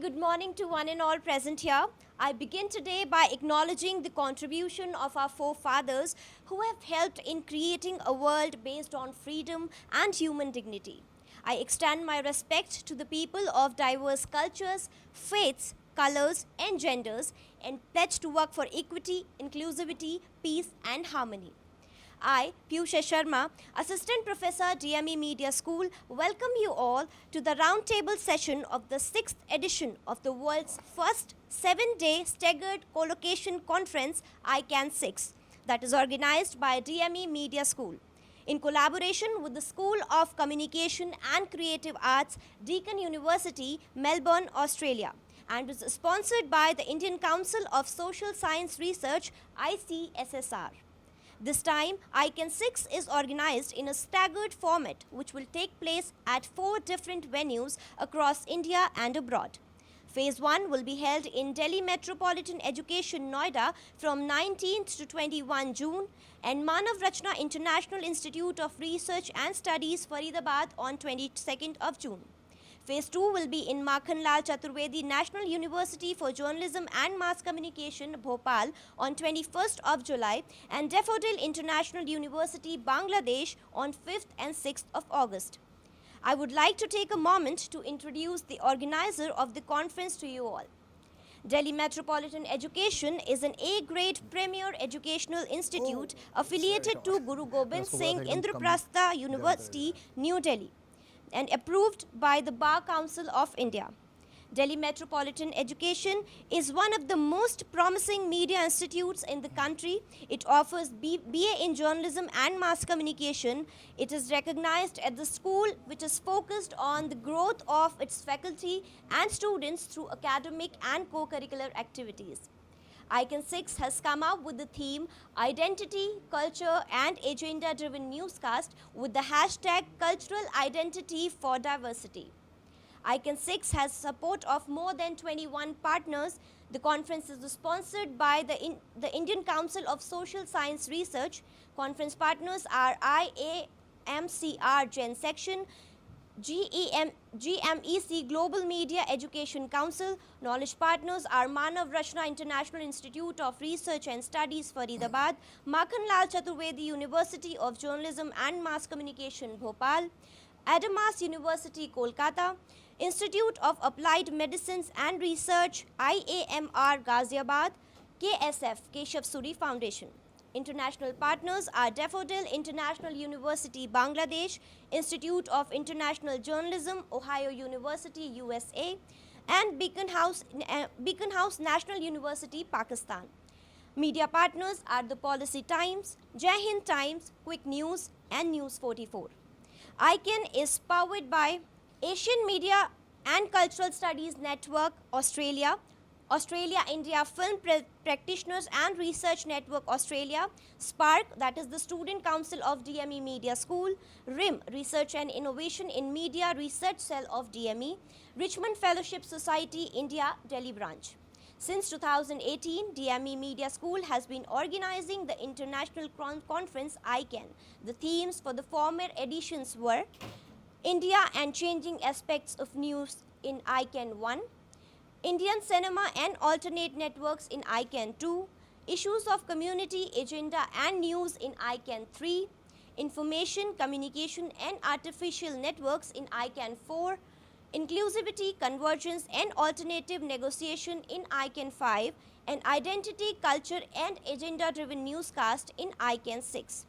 good morning to one and all present here. I begin today by acknowledging the contribution of our forefathers who have helped in creating a world based on freedom and human dignity. I extend my respect to the people of diverse cultures, faiths, colors, and genders and pledge to work for equity, inclusivity, peace, and harmony. I, Piyush Sharma, Assistant Professor, DME Media School, welcome you all to the roundtable session of the 6th edition of the world's first 7-day staggered collocation conference ICAN 6 that is organized by DME Media School in collaboration with the School of Communication and Creative Arts, Deakin University, Melbourne, Australia, and was sponsored by the Indian Council of Social Science Research, ICSSR. This time, ICAN 6 is organized in a staggered format which will take place at 4 different venues across India and abroad. Phase 1 will be held in Delhi Metropolitan Education, Noida from 19th to 21 June and Manav Rachna International Institute of Research and Studies, Faridabad on 22nd of June. Phase 2 will be in Makhanlal Chaturvedi National University for Journalism and Mass Communication, Bhopal on 21st of July and Daffodil International University, Bangladesh on 5th and 6th of August. I would like to take a moment to introduce the organizer of the conference to you all. Delhi Metropolitan Education is an A-grade premier educational institute affiliated to Guru Gobind Singh Indraprastha University, New Delhi, and approved by the Bar Council of India. Delhi Metropolitan Education is one of the most promising media institutes in the country. It offers BA in Journalism and Mass Communication. It is recognized as the school which is focused on the growth of its faculty and students through academic and co-curricular activities. ICAN 6 has come up with the theme Identity, Culture and Agenda-Driven Newscast with the hashtag Cultural Identity for Diversity. ICAN 6 has support of more than 21 partners. The conference is sponsored by the Indian Council of Social Science Research. Conference partners are IAMCR Gen Section, GMEC Global Media Education Council. Knowledge partners are Manav Rachna International Institute of Research and Studies, Faridabad, Makhanlal Chaturvedi University of Journalism and Mass Communication, Bhopal, Adamas University, Kolkata, Institute of Applied Medicines and Research, IAMR, Ghaziabad, KSF, Keshav Suri Foundation. International partners are Daffodil International University, Bangladesh, Institute of International Journalism, Ohio University, USA, and Beacon House National University, Pakistan. Media partners are the Policy Times, Jai Hind Times, Quick News, and News 44. ICAN is powered by Asian Media and Cultural Studies Network, Australia, Australia-India Film Practitioners and Research Network, Australia, SPARC, that is the Student Council of DME Media School, RIM, Research and Innovation in Media Research Cell of DME, Richmond Fellowship Society, India, Delhi branch. Since 2018, DME Media School has been organizing the International Conference ICAN. The themes for the former editions were India and Changing Aspects of News in ICAN 1, Indian Cinema and Alternate Networks in ICAN 2, Issues of Community, Agenda and News in ICAN 3, Information, Communication and Artificial Networks in ICAN 4, Inclusivity, Convergence and Alternative Negotiation in ICAN 5, and Identity, Culture and Agenda-Driven Newscast in ICAN 6.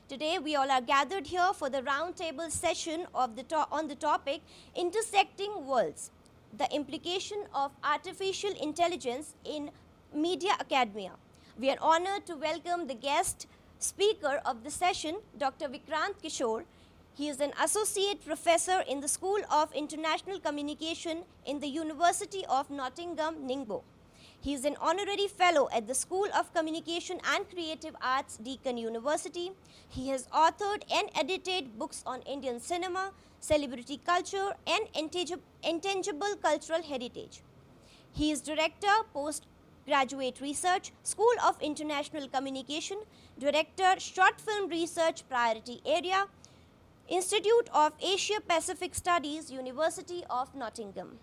Today, we all are gathered here for the roundtable session of on the topic Intersecting Worlds, the implication of artificial intelligence in media academia. We are honored to welcome the guest speaker of the session, Dr. Vikrant Kishore. He is an associate professor in the School of International Communication in the University of Nottingham, Ningbo. He is an honorary fellow at the School of Communication and Creative Arts, Deakin University. He has authored and edited books on Indian cinema, celebrity culture, and intangible cultural heritage. He is Director, Postgraduate Research, School of International Communication, Director, Short Film Research Priority Area, Institute of Asia Pacific Studies, University of Nottingham.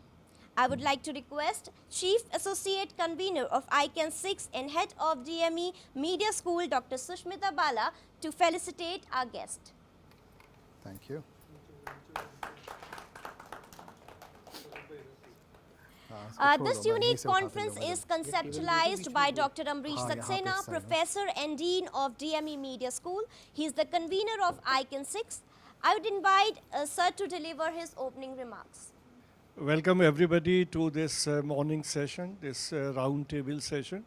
I would like to request Chief Associate Convener of ICAN 6 and Head of DME Media School, Dr. Sushmita Bala, to felicitate our guest. Thank you. This unique conference is conceptualized by Dr. Amrish Saxena, Professor and Dean of DME Media School. He is the convener of ICAN 6. I would invite Sir to deliver his opening remarks. Welcome everybody to this morning session, this roundtable session.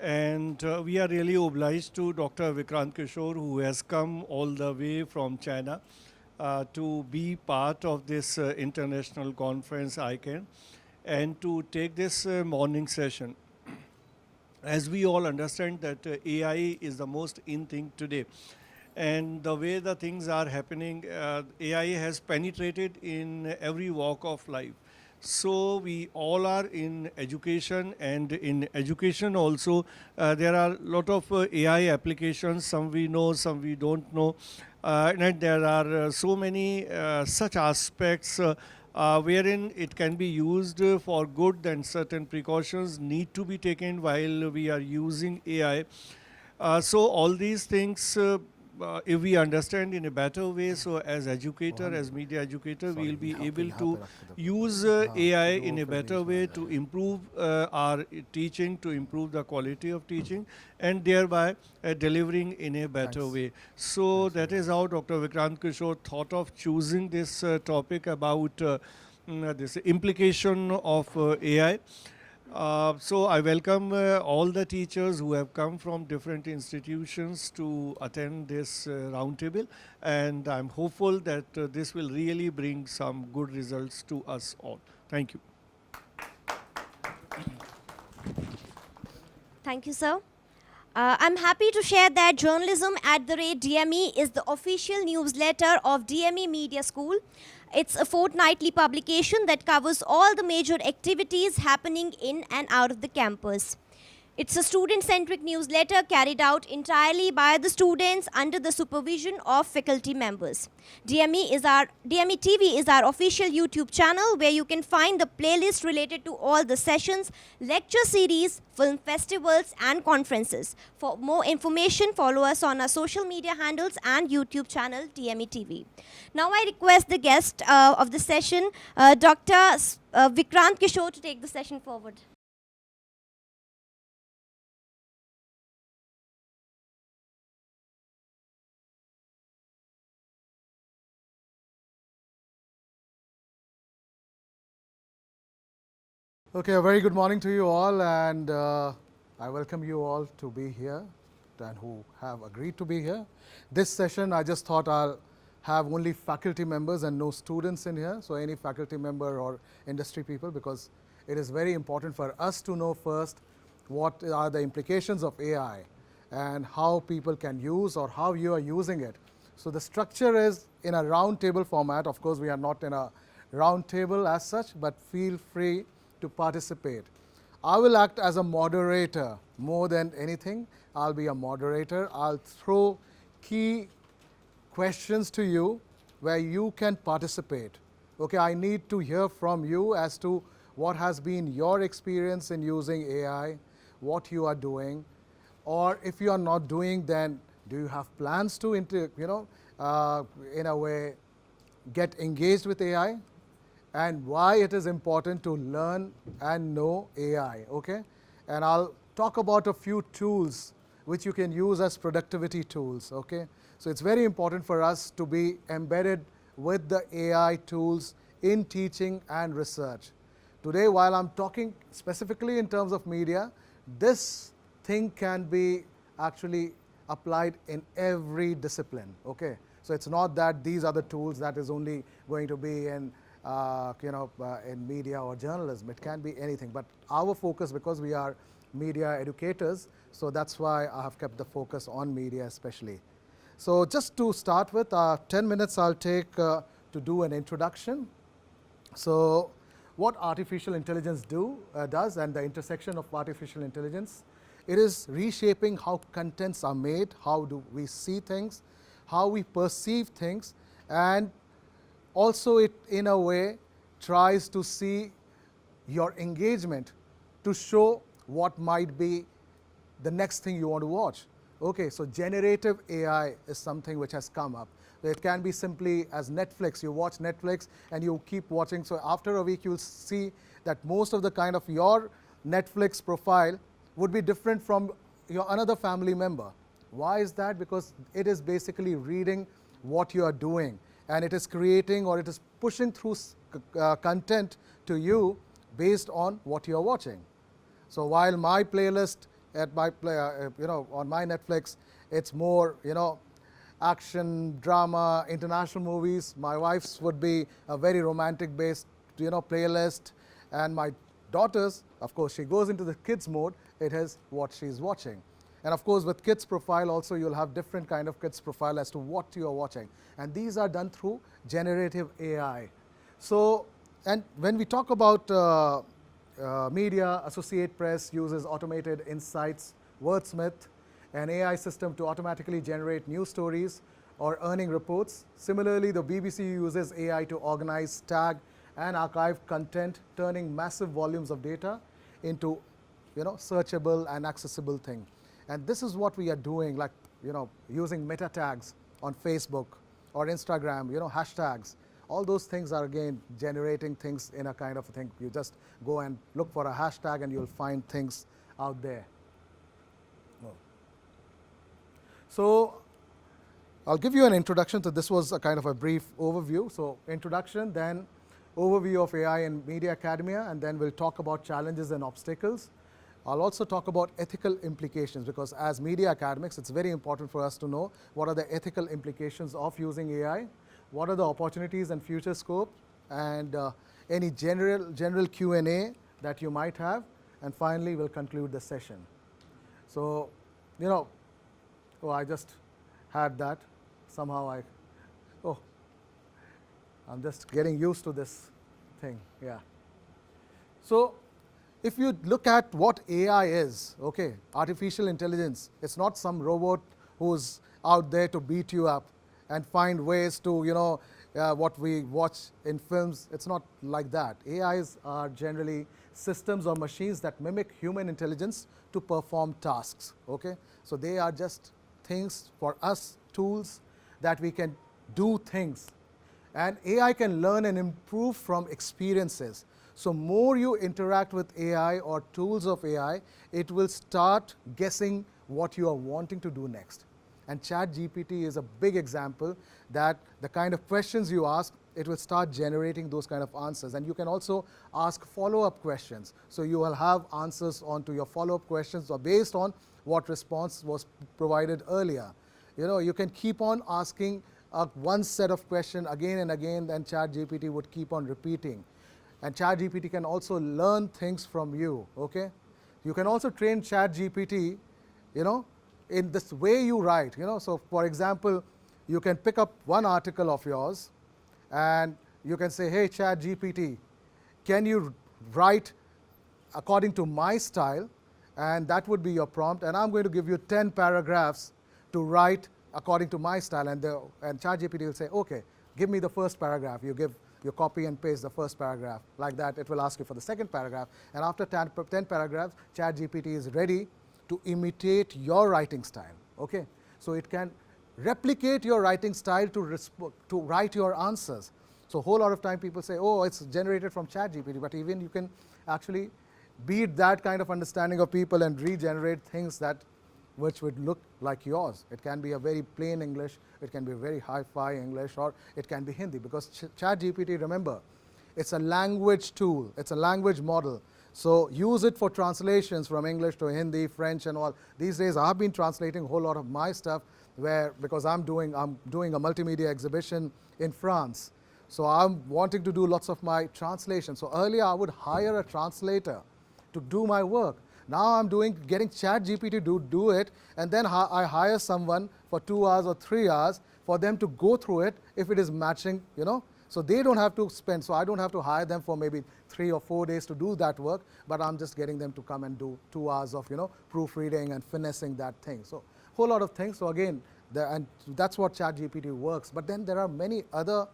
And we are really obliged to Dr. Vikrant Kishore, who has come all the way from China to be part of this international conference ICAN and to take this morning session. As we all understand that AI is the most in thing today. And the way the things are happening, AI has penetrated in every walk of life. So we all are in education, and in education also there are a lot of AI applications, some we know, some we don't know. And there are so many such aspects wherein it can be used for good, and certain precautions need to be taken while we are using AI. So all these things, if we understand in a better way, so as educator, as media educator, we will be able to use AI in a better way to improve our teaching, to improve the quality of teaching, and thereby delivering in a better way. So that is how Dr. Vikrant Kishore thought of choosing this topic about this implication of AI. So I welcome all the teachers who have come from different institutions to attend this roundtable, and I'm hopeful that this will really bring some good results to us all. Thank you. Thank you, sir. I'm happy to share that Journalism at the Rate DME is the official newsletter of DME Media School. It's a fortnightly publication that covers all the major activities happening in and out of the campus. It's a student-centric newsletter carried out entirely by the students under the supervision of faculty members. DME TV is our official YouTube channel where you can find the playlist related to all the sessions, lecture series, film festivals and conferences. For more information, follow us on our social media handles and YouTube channel DME TV. Now I request the guest of the session, Dr. Vikrant Kishore, to take the session forward. Okay, a very good morning to you all, and I welcome you all to be here and who have agreed to be here. This session, I just thought I'll have only faculty members and no students in here, so any faculty member or industry people, because it is very important for us to know first what are the implications of AI and how people can use or how you are using it. So the structure is in a round table format. Of course, we are not in a round table as such, but feel free to participate. I will act as a moderator more than anything. I'll be a moderator. I'll throw key questions to you where you can participate. Okay, I need to hear from you as to what has been your experience in using AI, what you are doing, or if you are not doing, then do you have plans to, in a way, get engaged with AI? And why it is important to learn and know AI, okay? And I'll talk about a few tools which you can use as productivity tools, okay? So it's very important for us to be embedded with the AI tools in teaching and research. Today, while I'm talking specifically in terms of media, this thing can be actually applied in every discipline, okay? So it's not that these are the tools that is only going to be in in media or journalism. It can be anything, but our focus, because we are media educators, so that's why I have kept the focus on media especially. So just to start with, 10 minutes I'll take to do an introduction. So what artificial intelligence does, and the intersection of artificial intelligence, it is reshaping how contents are made, how do we see things, how we perceive things, and also it in a way tries to see your engagement to show what might be the next thing you want to watch. Okay, so generative AI is something which has come up. It can be simply as Netflix. You watch Netflix and you keep watching. So after a week, you'll see that most of the kind of your Netflix profile would be different from your another family member. Why is that? Because it is basically reading what you are doing, and it is creating or it is pushing through content to you based on what you are watching. So while my playlist at my on my Netflix, it's more action, drama, international movies. My wife's would be a very romantic based playlist, and my daughter's, of course, she goes into the kids mode. It is what she's watching. And of course, with kids profile also, you'll have different kind of kids profile as to what you're watching. And these are done through generative AI. So, and when we talk about media, Associated Press uses automated insights, Wordsmith, an AI system to automatically generate news stories or earning reports. Similarly, the BBC uses AI to organize, tag, and archive content, turning massive volumes of data into searchable and accessible thing. And this is what we are doing, like using meta tags on Facebook or Instagram, hashtags. All those things are again generating things in a kind of a thing. You just go and look for a hashtag and you'll find things out there. So I'll give you an introduction. So this was a kind of a brief overview. So introduction, then overview of AI in media academia, and then we'll talk about challenges and obstacles. I'll also talk about ethical implications, because as media academics, it's very important for us to know what are the ethical implications of using AI, what are the opportunities and future scope, and any general Q&A that you might have, and finally we'll conclude the session. So, I just had that. Somehow I'm just getting used to this thing, yeah. So, if you look at what AI is, okay, artificial intelligence, it's not some robot who's out there to beat you up and find ways to, what we watch in films. It's not like that. AIs are generally systems or machines that mimic human intelligence to perform tasks, okay? So they are just things for us, tools that we can do things. And AI can learn and improve from experiences. So more you interact with AI or tools of AI, it will start guessing what you are wanting to do next. And ChatGPT is a big example that the kind of questions you ask, it will start generating those kind of answers. And you can also ask follow-up questions. So you will have answers onto your follow-up questions or based on what response was provided earlier. You can keep on asking one set of questions again and again, and ChatGPT would keep on repeating. And ChatGPT can also learn things from you, okay? You can also train ChatGPT, in this way you write, So, for example, you can pick up one article of yours and you can say, hey, ChatGPT, can you write according to my style? And that would be your prompt. And I'm going to give you 10 paragraphs to write according to my style. And ChatGPT will say, okay, give me the first paragraph. You copy and paste the first paragraph. Like that, it will ask you for the second paragraph. And after 10 paragraphs, ChatGPT is ready to imitate your writing style, okay? So it can replicate your writing style to write your answers. So a whole lot of time people say, oh, it's generated from ChatGPT, but even you can actually beat that kind of understanding of people and regenerate things which would look like yours. It can be a very plain English, it can be very hi-fi English, or it can be Hindi, because ChatGPT, remember, it's a language tool, it's a language model. So use it for translations from English to Hindi, French and all. These days I've been translating a whole lot of my stuff because I'm doing a multimedia exhibition in France. So I'm wanting to do lots of my translation. So earlier I would hire a translator to do my work. Now I'm getting ChatGPT to do it, and then I hire someone for 2 hours or 3 hours for them to go through it if it is matching, So they don't have to spend, so I don't have to hire them for maybe 3 or 4 days to do that work, but I'm just getting them to come and do 2 hours of, proofreading and finessing that thing. So whole lot of things. So again, and that's what ChatGPT works. But then there are many other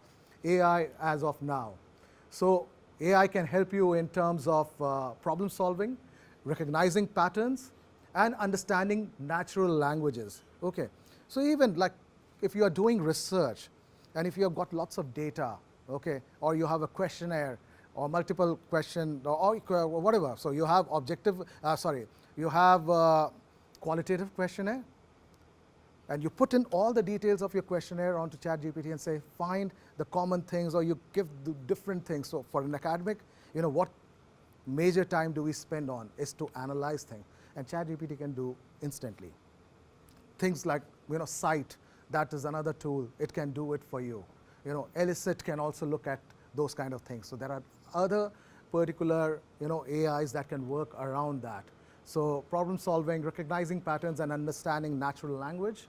AI as of now. So AI can help you in terms of problem solving, recognizing patterns, and understanding natural languages. Okay, so even like if you are doing research and if you have got lots of data, okay, or you have a questionnaire or multiple question or whatever, so you have you have qualitative questionnaire, and you put in all the details of your questionnaire onto ChatGPT and say, find the common things, or you give the different things. So for an academic, what major time do we spend on is to analyze things, and ChatGPT can do instantly. Things like, cite, that is another tool. It can do it for you. Elicit can also look at those kind of things. So there are other particular, AIs that can work around that. So problem solving, recognizing patterns, and understanding natural language.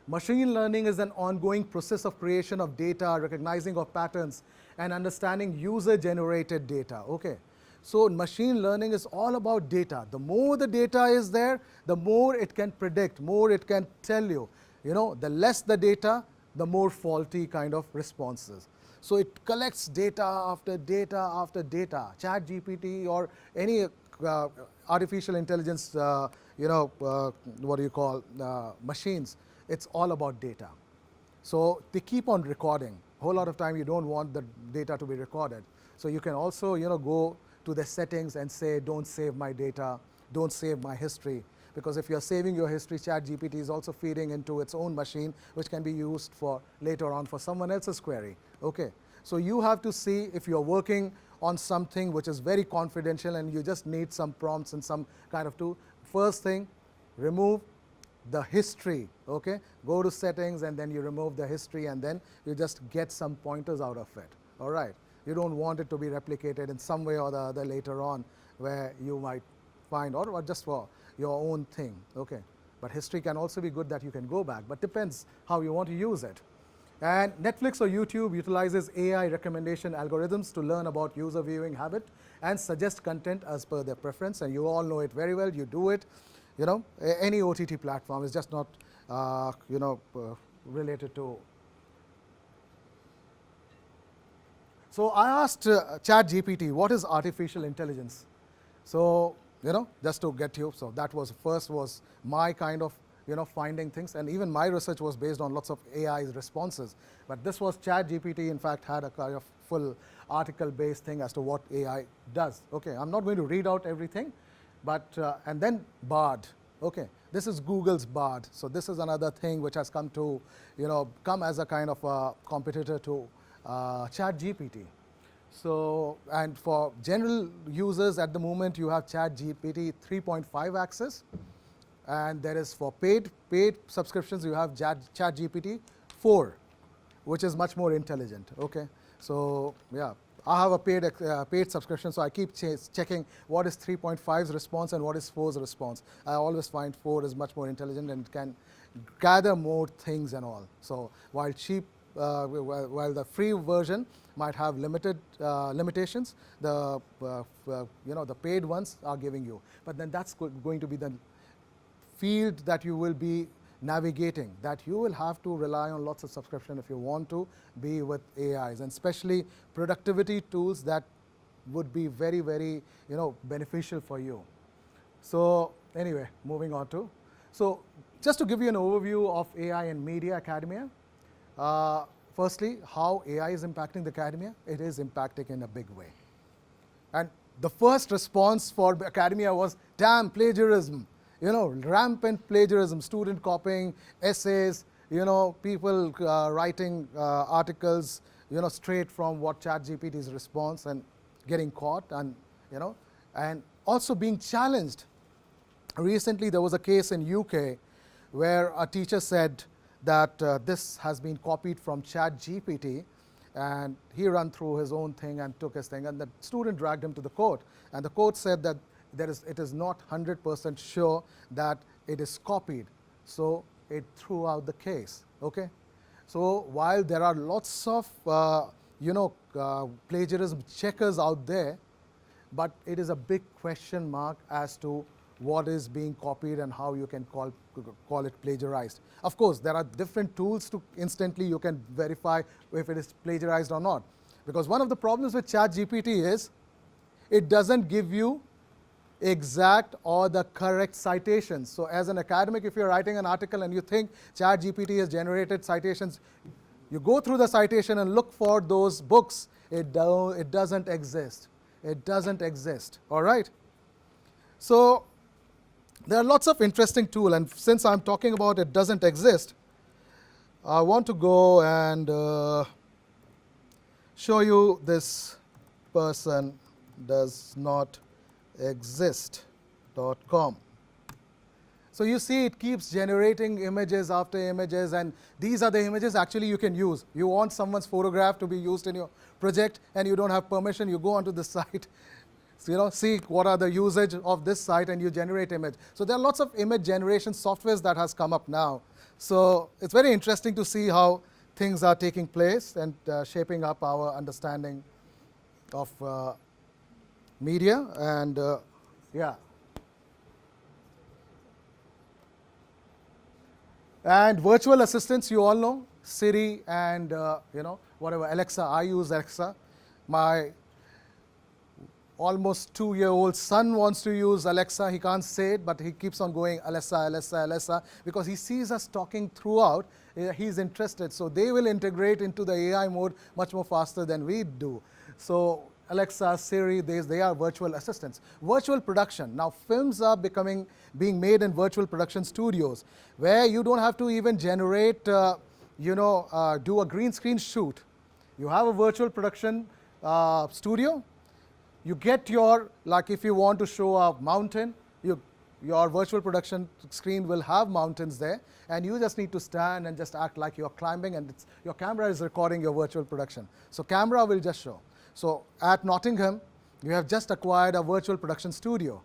Machine learning is an ongoing process of creation of data, recognizing of patterns, and understanding user-generated data. Okay. So machine learning is all about data. The more the data is there, the more it can predict, more it can tell you. The less the data, the more faulty kind of responses. So it collects data after data after data. ChatGPT or any artificial intelligence, machines, it's all about data. So they keep on recording. A whole lot of time you don't want the data to be recorded. So you can also, go to the settings and say, don't save my data, don't save my history. Because if you're saving your history, ChatGPT is also feeding into its own machine, which can be used for later on for someone else's query. Okay. So you have to see if you're working on something which is very confidential and you just need some prompts and some kind of tool. First thing, remove the history. Okay. Go to settings and then you remove the history and then you just get some pointers out of it. All right. You don't want it to be replicated in some way or the other later on where you might find, or just for your own thing. Okay. But history can also be good that you can go back, but depends how you want to use it. And Netflix or YouTube utilizes AI recommendation algorithms to learn about user viewing habit and suggest content as per their preference. And you all know it very well. You do it. Any OTT platform is just not, related to. So I asked ChatGPT, what is artificial intelligence? So, just to get you. So that was first was my kind of, finding things, and even my research was based on lots of AI responses. But this was ChatGPT, in fact, had a kind of full article-based thing as to what AI does. Okay, I'm not going to read out everything, but, and then Bard. Okay, this is Google's Bard. So this is another thing which has come to, come as a kind of a competitor to ChatGPT. So, and for general users at the moment, you have ChatGPT 3.5 access. And there is for paid subscriptions, you have ChatGPT 4, which is much more intelligent. Okay, so yeah, I have a paid subscription, so I keep checking what is 3.5's response and what is 4's response. I always find 4 is much more intelligent and can gather more things and all. So while while the free version might have limited limitations, the the paid ones are giving you. But then that's going to be the field that you will be navigating, that you will have to rely on lots of subscription if you want to be with AIs, and especially productivity tools that would be very, very beneficial for you. So anyway, moving on to, so just to give you an overview of AI and media academia. Firstly, how AI is impacting the academia. It is impacting in a big way. And the first response for academia was, damn, plagiarism. Rampant plagiarism, student copying, essays, people writing articles, straight from what ChatGPT's response and getting caught and, and also being challenged. Recently, there was a case in UK where a teacher said that this has been copied from ChatGPT, and he ran through his own thing and took his thing, and the student dragged him to the court, and the court said that it is not 100% sure that it is copied, so it threw out the case. Okay, so while there are lots of plagiarism checkers out there, but it is a big question mark as to what is being copied and how you can call it plagiarized. Of course, there are different tools to instantly you can verify if it is plagiarized or not. Because one of the problems with ChatGPT is it doesn't give you exact or the correct citations. So as an academic, if you're writing an article and you think ChatGPT has generated citations, you go through the citation and look for those books. It doesn't exist. It doesn't exist. All right? So there are lots of interesting tools, and since I'm talking about it doesn't exist, I want to go and show you this person does not exist.com. So you see it keeps generating images after images, and these are the images actually you can use. You want someone's photograph to be used in your project and you don't have permission, you go onto the site, so, see what are the usage of this site and you generate image. So there are lots of image generation softwares that has come up now. So it's very interesting to see how things are taking place and shaping up our understanding of media. And yeah. And virtual assistants, you all know, Siri and whatever, Alexa. I use Alexa. My almost 2-year-old son wants to use Alexa. He can't say it, but he keeps on going Alexa, Alexa, Alexa, because he sees us talking throughout. He's interested. So they will integrate into the AI mode much more faster than we do. So Alexa, Siri, they are virtual assistants. Virtual production. Now films are being made in virtual production studios where you don't have to even generate, do a green screen shoot. You have a virtual production studio. You get your, like if you want to show a mountain, your virtual production screen will have mountains there, and you just need to stand and just act like you're climbing, and your camera is recording your virtual production. So camera will just show. So at Nottingham, you have just acquired a virtual production studio.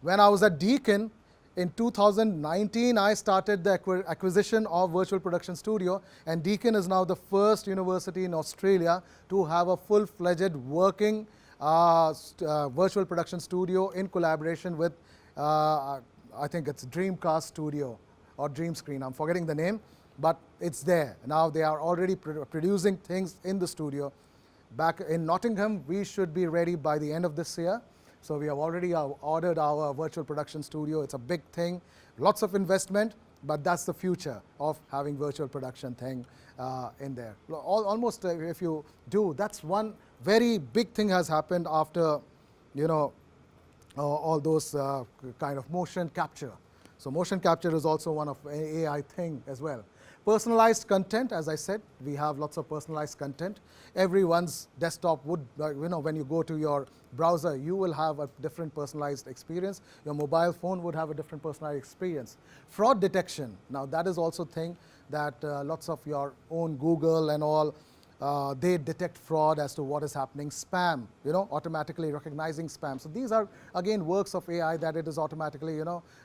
When I was at Deakin in 2019, I started the acquisition of virtual production studio, and Deakin is now the first university in Australia to have a full-fledged working virtual production studio in collaboration with, I think it's Dreamcast Studio or Dream Screen. I'm forgetting the name, but it's there. Now they are already producing things in the studio. Back in Nottingham, we should be ready by the end of this year. So we have already ordered our virtual production studio. It's a big thing, lots of investment, but that's the future of having virtual production thing in there. Almost if you do, that's one very big thing has happened after, all those kind of motion capture. So motion capture is also one of AI thing as well. Personalized content, as I said, we have lots of personalized content. Everyone's desktop would, when you go to your browser, you will have a different personalized experience. Your mobile phone would have a different personalized experience. Fraud detection, now that is also a thing that lots of your own Google and all, they detect fraud as to what is happening. Spam, automatically recognizing spam. So these are, again, works of AI that it is automatically,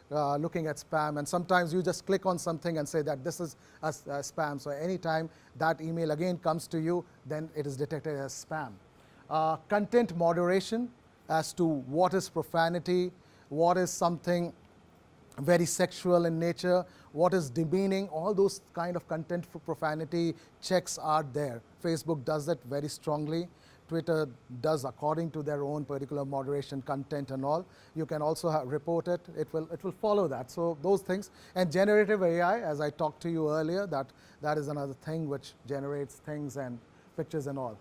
looking at spam. And sometimes you just click on something and say that this is a spam. So anytime that email again comes to you, then it is detected as spam. Content moderation as to what is profanity, what is something very sexual in nature, what is demeaning, all those kind of content for profanity checks are there. Facebook does that very strongly. Twitter does according to their own particular moderation content and all. You can also report it. It will follow that. So those things. And generative AI, as I talked to you earlier, that is another thing which generates things and pictures and all.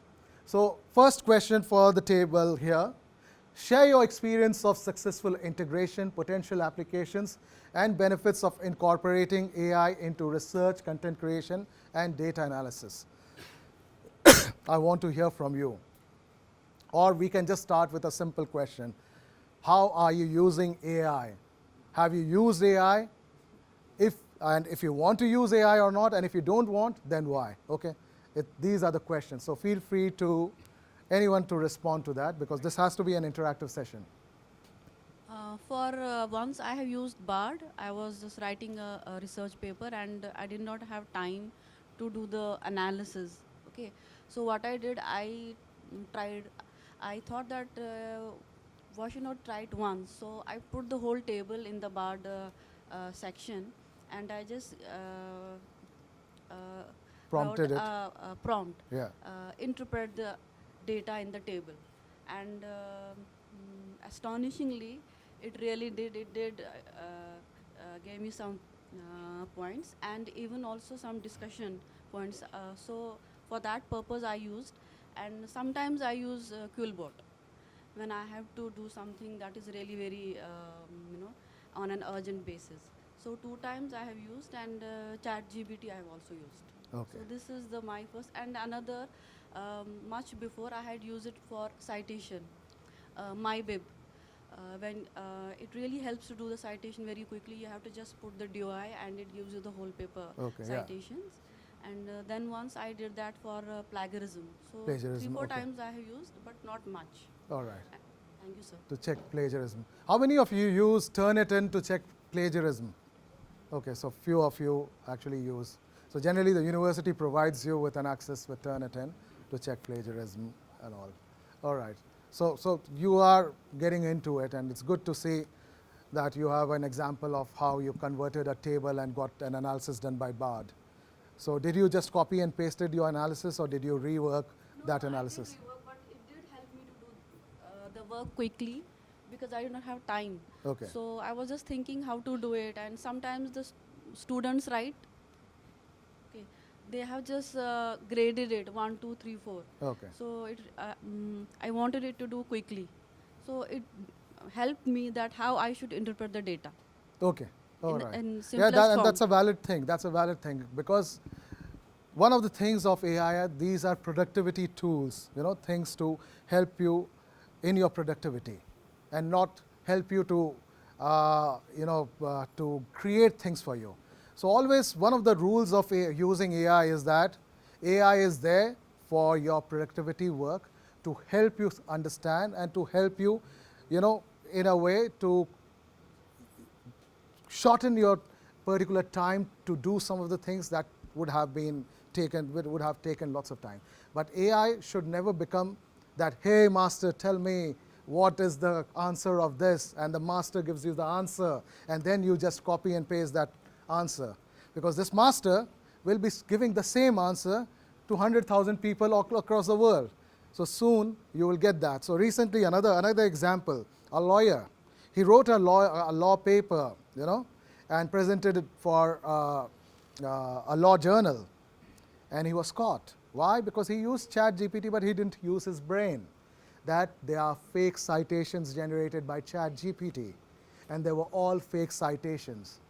So first question for the table here. Share your experience of successful integration, potential applications, and benefits of incorporating AI into research, content creation, and data analysis. I want to hear from you. Or we can just start with a simple question. How are you using AI? Have you used AI? If you want to use AI or not, and if you don't want, then why? Okay? These are the questions. So feel free to anyone to respond to that, because this has to be an interactive session. Once I have used BARD. I was just writing a research paper, and I did not have time to do the analysis. Okay, so what I did, I thought that why should not try it once? So I put the whole table in the BARD section, and I just Prompted wrote it. prompt. Yeah. Interpret the data in the table. And astonishingly, it really did. It did gave me some points and even also some discussion points. So for that purpose, I used, and sometimes I use Quillbot when I have to do something that is really very, on an urgent basis. So 2 times I have used, and ChatGPT I have also used. Okay. So this is my first, and another much before I had used it for citation, MyBib. When it really helps to do the citation very quickly, you have to just put the DOI and it gives you the whole paper Okay, yeah. citations. And then once I did that for plagiarism. So Plagiarism, 3-4 okay. times I have used, but not much. All right. Thank you, sir. To check plagiarism. How many of you use Turnitin to check plagiarism? Okay, so few of you actually use. So generally the university provides you with an access with Turnitin to check plagiarism and all. All right. So you are getting into it, and it's good to see that you have an example of how you converted a table and got an analysis done by Bard. So did you just copy and pasted your analysis, or did you rework that analysis? I did rework, but it did help me to do the work quickly because I did not have time. Okay. So I was just thinking how to do it, and sometimes the students write. Okay, they have just graded it 1, 2, 3, 4. Okay. So I wanted it to do quickly. So it helped me that how I should interpret the data. Okay. All In- right. in Yeah, simplest and form. that's a valid thing. That's a valid thing, because one of the things of AI, these are productivity tools, things to help you in your productivity and not help you to, to create things for you. So always one of the rules of using AI is that AI is there for your productivity work, to help you understand and to help you, in a way to shorten your particular time to do some of the things that would have taken lots of time. But AI should never become that, hey master, tell me what is the answer of this, and the master gives you the answer, and then you just copy and paste that answer. Because this master will be giving the same answer to 100,000 people across the world. So soon you will get that. So recently, another example, a lawyer. He wrote a law paper, and presented it for a law journal, and he was caught. Why? Because he used ChatGPT, but he didn't use his brain. That there are fake citations generated by ChatGPT, and they were all fake citations.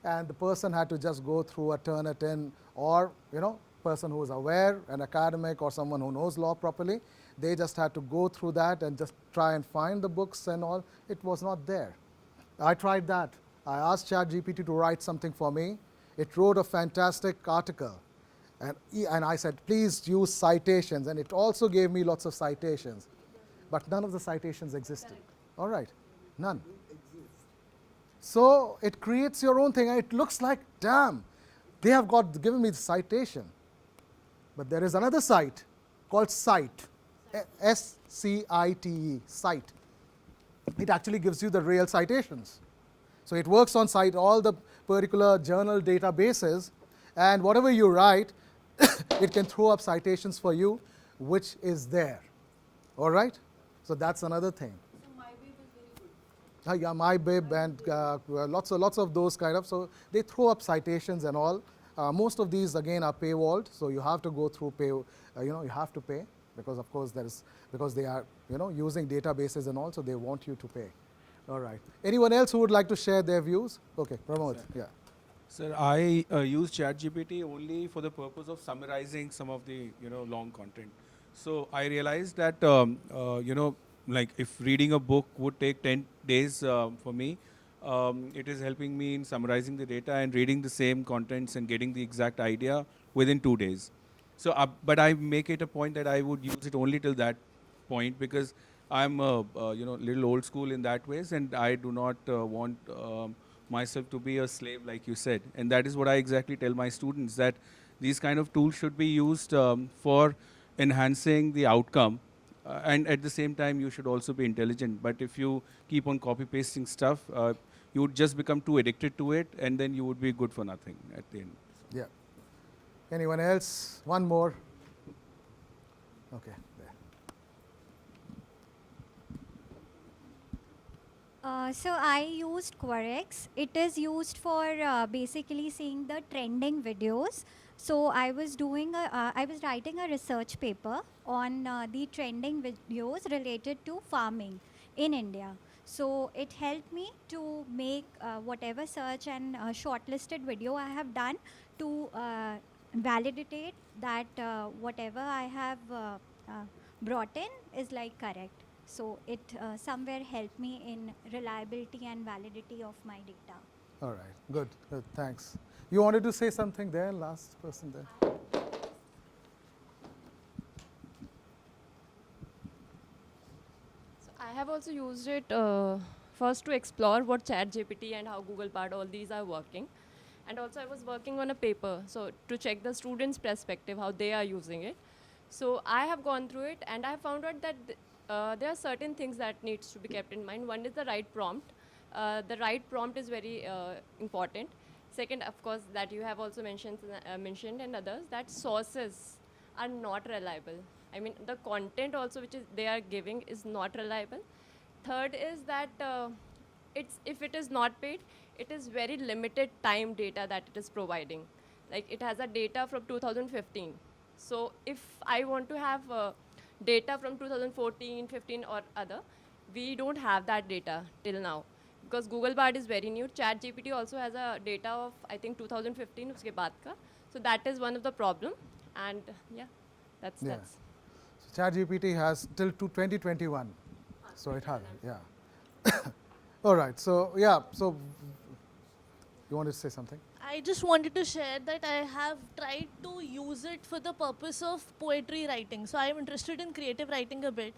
And the person had to just go through a Turnitin, or person who is aware, an academic or someone who knows law properly. They just had to go through that and just try and find the books and all. It was not there. I tried that. I asked ChatGPT to write something for me. It wrote a fantastic article. And I said, please use citations. And it also gave me lots of citations. But none of the citations existed. All right, none. So it creates your own thing. And it looks like, damn, they have given me the citation. But there is another site called Cite, S-C-I-T-E, Cite. It actually gives you the real citations. So it works on Cite, all the particular journal databases, and whatever you write, it can throw up citations for you, which is there. All right? So that's another thing. So MyBib is very good. Yeah, MyBib and lots of those kind of. So they throw up citations and all. Most of these again are paywalled, so you have to go through you have to pay, because of course because they are using databases and all, so they want you to pay. All right. Anyone else who would like to share their views? Okay, Pramod. Yeah. Sir, I use ChatGPT only for the purpose of summarizing some of the long content. So I realized that like if reading a book would take 10 days for me, it is helping me in summarizing the data and reading the same contents and getting the exact idea within 2 days. So, but I make it a point that I would use it only till that point, because I'm little old school in that ways, and I do not want myself to be a slave, like you said. And that is what I exactly tell my students, that these kind of tools should be used for enhancing the outcome. And at the same time, you should also be intelligent. But if you keep on copy pasting stuff, you would just become too addicted to it, and then you would be good for nothing at the end. Yeah. Anyone else? One more. Okay. There. So I used Querex. It is used for basically seeing the trending videos. So I was writing a research paper on the trending videos related to farming in India. So it helped me to make whatever search and shortlisted video I have done to validate that whatever I have brought in is like correct. So it somewhere helped me in reliability and validity of my data. All right, good, good, thanks. You wanted to say something there, last person there? So I have also used it first to explore what ChatGPT and how Google Bard, all these are working. And also I was working on a paper, so to check the students' perspective, how they are using it. So I have gone through it and I have found out that there are certain things that needs to be kept in mind. One is the right prompt. The right prompt is very important. Second, of course, that you have also mentioned and others, that sources are not reliable. I mean, the content also which is they are giving is not reliable. Third is that if it is not paid, it is very limited time data that it is providing. Like it has a data from 2015. So if I want to have data from 2014, 15 or other, we don't have that data till now. Because Google Bard is very new. ChatGPT also has a data of, I think, 2015, uske baad ka. So that is one of the problem. And yeah, that's. So ChatGPT has till to 2021. So it has, yeah. All right, so yeah, so you want to say something? I just wanted to share that I have tried to use it for the purpose of poetry writing. So I am interested in creative writing a bit.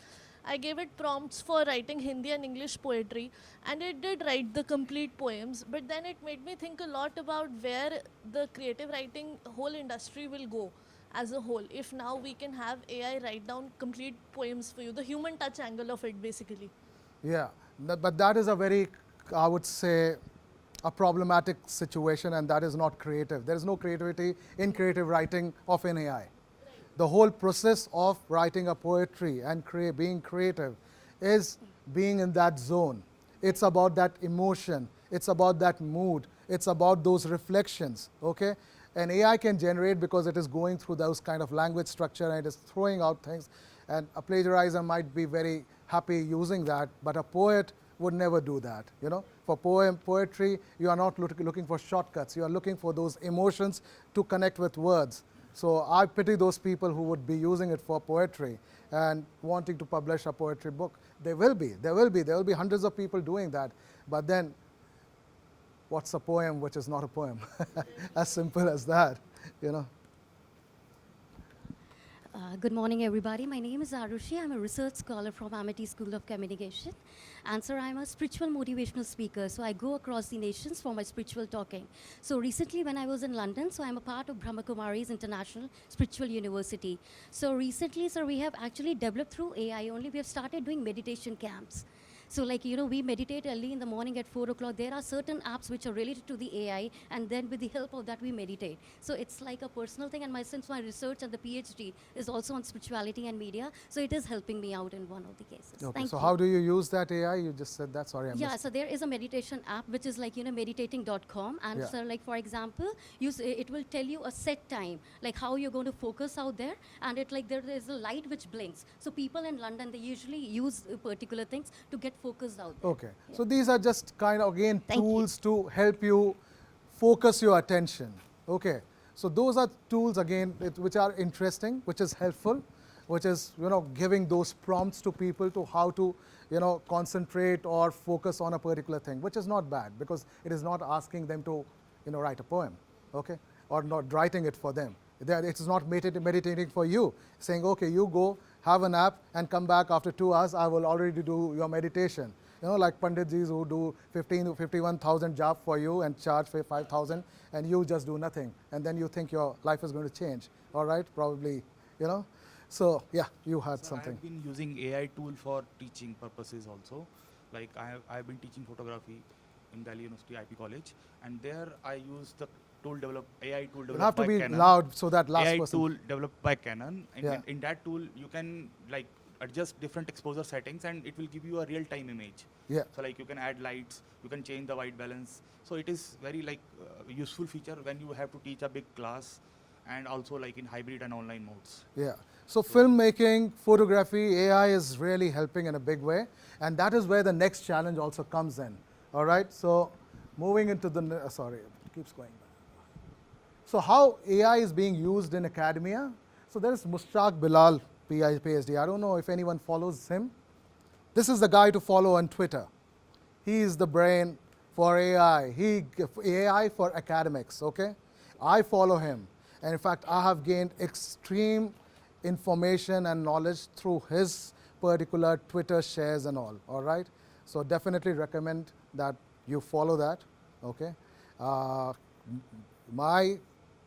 I gave it prompts for writing Hindi and English poetry, and it did write the complete poems. But then it made me think a lot about where the creative writing whole industry will go as a whole. If now we can have AI write down complete poems for you, the human touch angle of it basically. Yeah, but that is a very, I would say, a problematic situation, and that is not creative. There is no creativity in creative writing of an AI. The whole process of writing a poetry and being creative is being in that zone. It's about that emotion. It's about that mood. It's about those reflections, okay? An AI can generate because it is going through those kind of language structure and it is throwing out things, and a plagiarizer might be very happy using that, but a poet would never do that, you know. For poetry, you are not looking for shortcuts. You are looking for those emotions to connect with words. So I pity those people who would be using it for poetry and wanting to publish a poetry book. There will be hundreds of people doing that. But then, what's a poem which is not a poem? As simple as that, you know. Good morning, everybody. My name is Arushi. I'm a research scholar from Amity School of Communication. And sir, I'm a spiritual motivational speaker. So I go across the nations for my spiritual talking. So recently when I was in London, so I'm a part of Brahma Kumari's International Spiritual University. So recently, sir, we have actually developed through AI only, we have started doing meditation camps. So like, you know, we meditate early in the morning at 4 o'clock. There are certain apps which are related to the AI, and then with the help of that, we meditate. So it's like a personal thing, and since my research and the PhD is also on spirituality and media, so it is helping me out in one of the cases. Okay, Thank so you. how do you use that AI? You just said that, sorry, I Yeah, missed. so there is a meditation app which is like, you know, meditating.com. And Yeah. so like, for example, it will tell you a set time, like how you're going to focus out there. And it like, there is a light which blinks. So people in London, they usually use particular things to get focused out there. Okay, so these are just kind of, again, Thank you. tools to help you focus your attention. Okay, so those are tools, again, which are interesting, which is helpful, which is, you know, giving those prompts to people to how to, you know, concentrate or focus on a particular thing, which is not bad, because it is not asking them to, you know, write a poem, okay, or not writing it for them. It is not meditating for you, saying, okay, you go, have a nap, and come back after 2 hours, I will already do your meditation. You know, like Panditjis who do 51,000 jap for you and charge for 5,000, and you just do nothing. And then you think your life is going to change. All right, probably, you know. So, yeah, you had something. I've been using AI tool for teaching purposes also. Like I've been teaching photography in Delhi University IP College, and there I use the AI tool You developed have to by be Canon. loud so that last AI person. tool developed by Canon. Yeah. In that tool, you can like adjust different exposure settings, and it will give you a real-time image. Yeah. So like you can add lights, you can change the white balance. So it is very like useful feature when you have to teach a big class, and also like in hybrid and online modes. Yeah. So filmmaking, photography, AI is really helping in a big way, and that is where the next challenge also comes in. All right. So moving into the sorry, it keeps going back. So how AI is being used in academia? So there is Mushtaq Bilal, PhD. I don't know if anyone follows him. This is the guy to follow on Twitter. He is the brain for AI. AI for academics. Okay. I follow him, and in fact, I have gained extreme information and knowledge through his particular Twitter shares and all right. So definitely recommend that you follow that, okay. My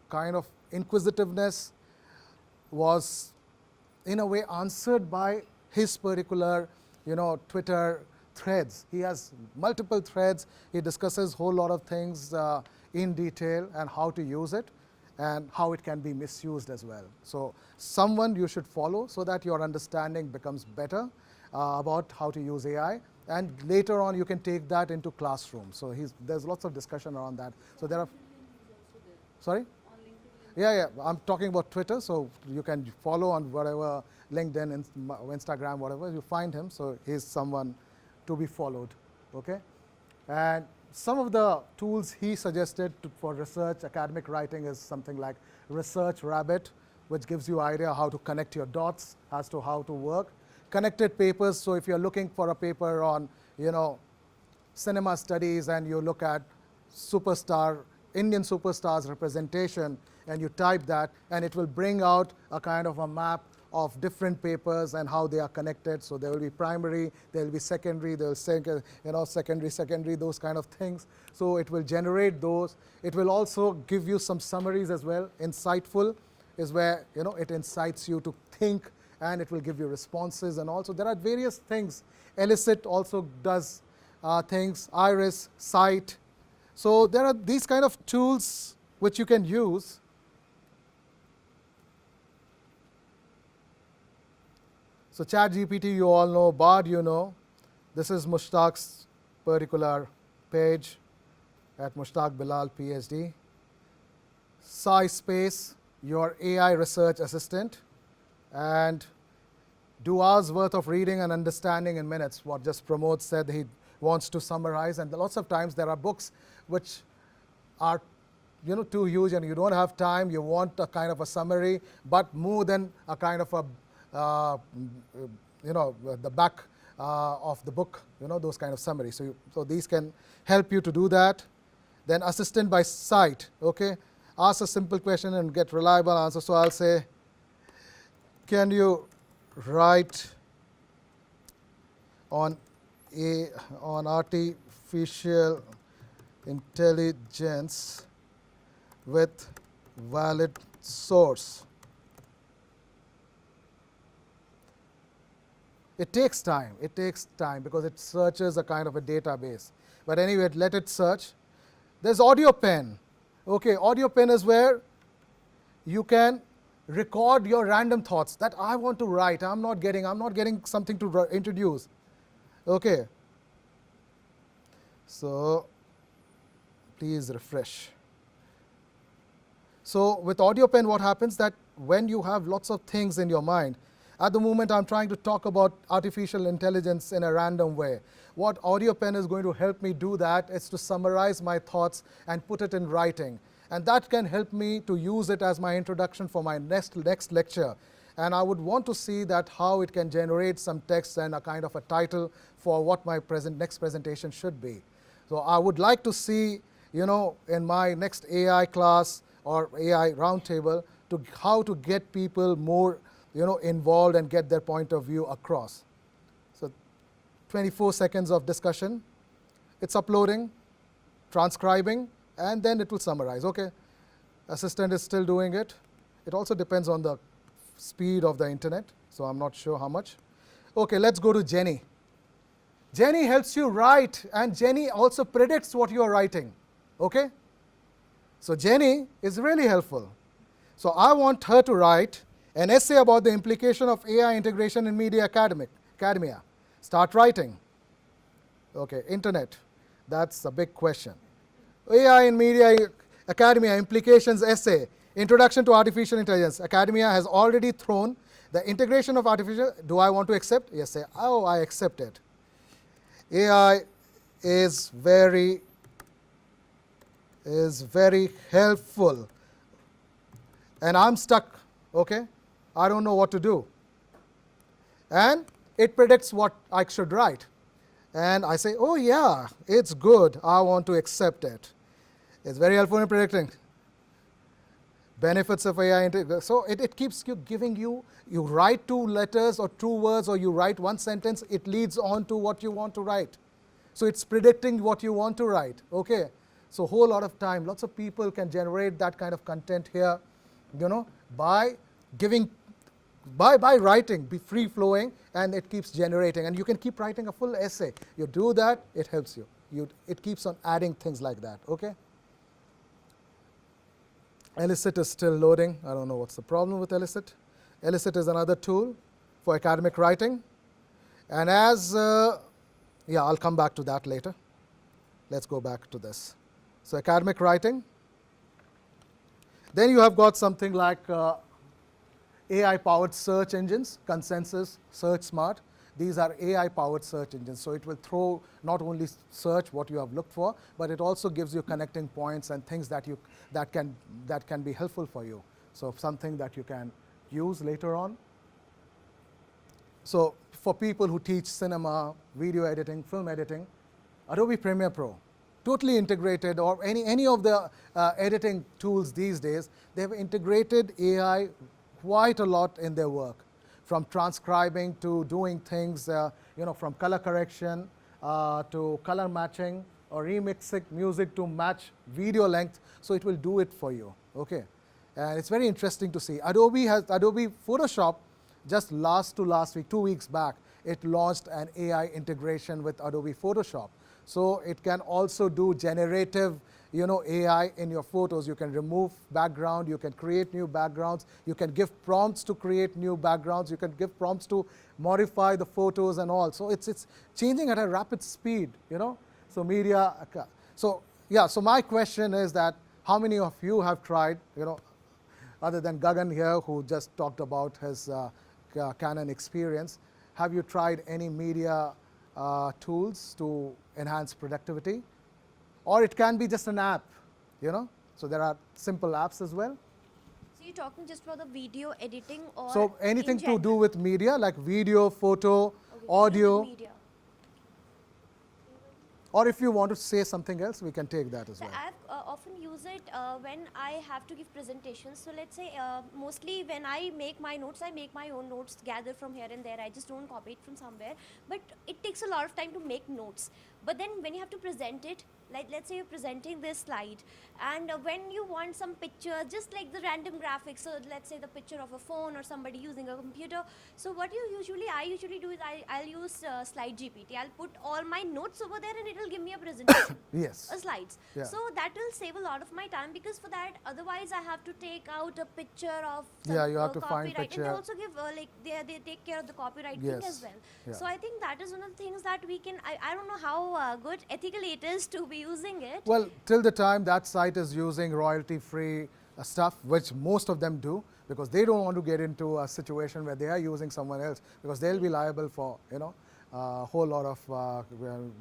kind of inquisitiveness was in a way answered by his particular, Twitter threads. He has multiple threads. He discusses whole lot of things in detail and how to use it, and how it can be misused as well. So someone you should follow so that your understanding becomes better about how to use AI, and later on you can take that into classroom. So there's lots of discussion around that. So there are, sorry? Yeah, I'm talking about Twitter, so you can follow on whatever, LinkedIn, Instagram, whatever, you find him, so he's someone to be followed, okay? And some of the tools he suggested for research, academic writing is something like Research Rabbit, which gives you idea how to connect your dots as to how to work. Connected papers, so if you're looking for a paper on, cinema studies and you look at Indian superstars representation, and you type that, and it will bring out a kind of a map of different papers and how they are connected. So there will be primary, there will be secondary, there will secondary, those kind of things. So it will generate those. It will also give you some summaries as well. Insightful is where, it incites you to think, and it will give you responses. And also there are various things. Elicit also does things, Iris, Cite. So there are these kind of tools which you can use. So ChatGPT you all know, Bard you know. This is Mushtaq's particular page at Mushtaq Bilal PhD. SciSpace, your AI research assistant, and do hours worth of reading and understanding in minutes. What just Pramod said, he wants to summarize, and lots of times there are books which are too huge and you don't have time, you want a kind of a summary, but more than a kind of a the back of the book, those kind of summaries. So these can help you to do that. Then assistant by Cite, okay. Ask a simple question and get reliable answer. So I'll say, can you write on artificial intelligence with valid source? It takes time because it searches a kind of a database. But anyway, let it search. There's audio pen. Okay, audio pen is where you can record your random thoughts that I want to write. I'm not getting something to introduce. Okay. So please refresh. So with audio pen, what happens that when you have lots of things in your mind, at the moment I'm trying to talk about artificial intelligence in a random way. What audio pen is going to help me do that is to summarize my thoughts and put it in writing. And that can help me to use it as my introduction for my next lecture. And I would want to see that how it can generate some text and a kind of a title for what my next presentation should be. So I would like to see, in my next AI class or AI roundtable, how to get people more involved and get their point of view across. So 24 seconds of discussion. It's uploading, transcribing, and then it will summarize. Okay, assistant is still doing it. It also depends on the speed of the internet, so I'm not sure how much. Okay, let's go to Jenny. Jenny helps you write, and Jenny also predicts what you are writing. Okay, so Jenny is really helpful. So I want her to write An essay about the implication of AI integration in media academia. Start writing. Okay, internet. That's a big question. AI in media academia implications essay. Introduction to artificial intelligence. Academia has already thrown the integration of artificial. Do I want to accept? Yes, say, oh, I accept it. AI is very helpful. And I'm stuck, okay? I don't know what to do. And it predicts what I should write. And I say, oh yeah, it's good. I want to accept it. It's very helpful in predicting benefits of AI integration. So it keeps giving you write 2 letters or 2 words, or you write 1 sentence, it leads on to what you want to write. So it's predicting what you want to write, okay? So whole lot of time, lots of people can generate that kind of content here, you know, by writing, be free flowing, and it keeps generating, and you can keep writing a full essay. You do that, it helps you. It keeps on adding things like that, okay? Elicit is still loading. I don't know what's the problem with Elicit. Elicit is another tool for academic writing, and as yeah, I'll come back to that later. Let's go back to this. So academic writing. Then you have got something like AI-powered search engines, Consensus, Search Smart. These are AI-powered search engines. So it will throw not only search what you have looked for, but it also gives you connecting points and things that can be helpful for you. So something that you can use later on. So for people who teach cinema, video editing, film editing, Adobe Premiere Pro, totally integrated, or any of the editing tools these days, they have integrated AI quite a lot in their work, from transcribing to doing things, you know, from color correction to color matching, or remixing music to match video length. So it will do it for you, okay? And it's very interesting to see. Adobe Photoshop, just last week, 2 weeks back, it launched an AI integration with Adobe Photoshop. So it can also do generative, you know, AI in your photos. You can remove background, you can create new backgrounds, you can give prompts to create new backgrounds, you can give prompts to modify the photos and all. So it's changing at a rapid speed, you know. So media, so yeah, so my question is that how many of you have tried, you know, other than Gagan here who just talked about his Canon experience, have you tried any media tools to enhance productivity? Or it can be just an app, you know. So there are simple apps as well. So you're talking just about the video editing, or So anything in to do general? with media, like video, photo, Okay, audio, media. or if you want to say something else, we can take that as So well. I've often use it when I have to give presentations. So let's say mostly when I make my notes, I make my own notes, gather from here and there. I just don't copy it from somewhere. But it takes a lot of time to make notes. But then when you have to present it, like let's say you're presenting this slide, and when you want some picture, just like the random graphics, so let's say the picture of a phone or somebody using a computer. So what I usually do is I'll use slide GPT. I'll put all my notes over there and it will give me a presentation. Yes. Slides. Yeah. So that will save a lot of my time, because for that otherwise I have to take out a picture of some, Yeah, you have to find copyright. And picture. they also give like they take care of the copyright thing Yes. as well. Yeah. So I think that is one of the things that we can, I don't know how good ethically it is to be using it. Well, till the time that site is using royalty-free stuff, which most of them do, because they don't want to get into a situation where they are using someone else, because they'll be liable for, you know, a whole lot of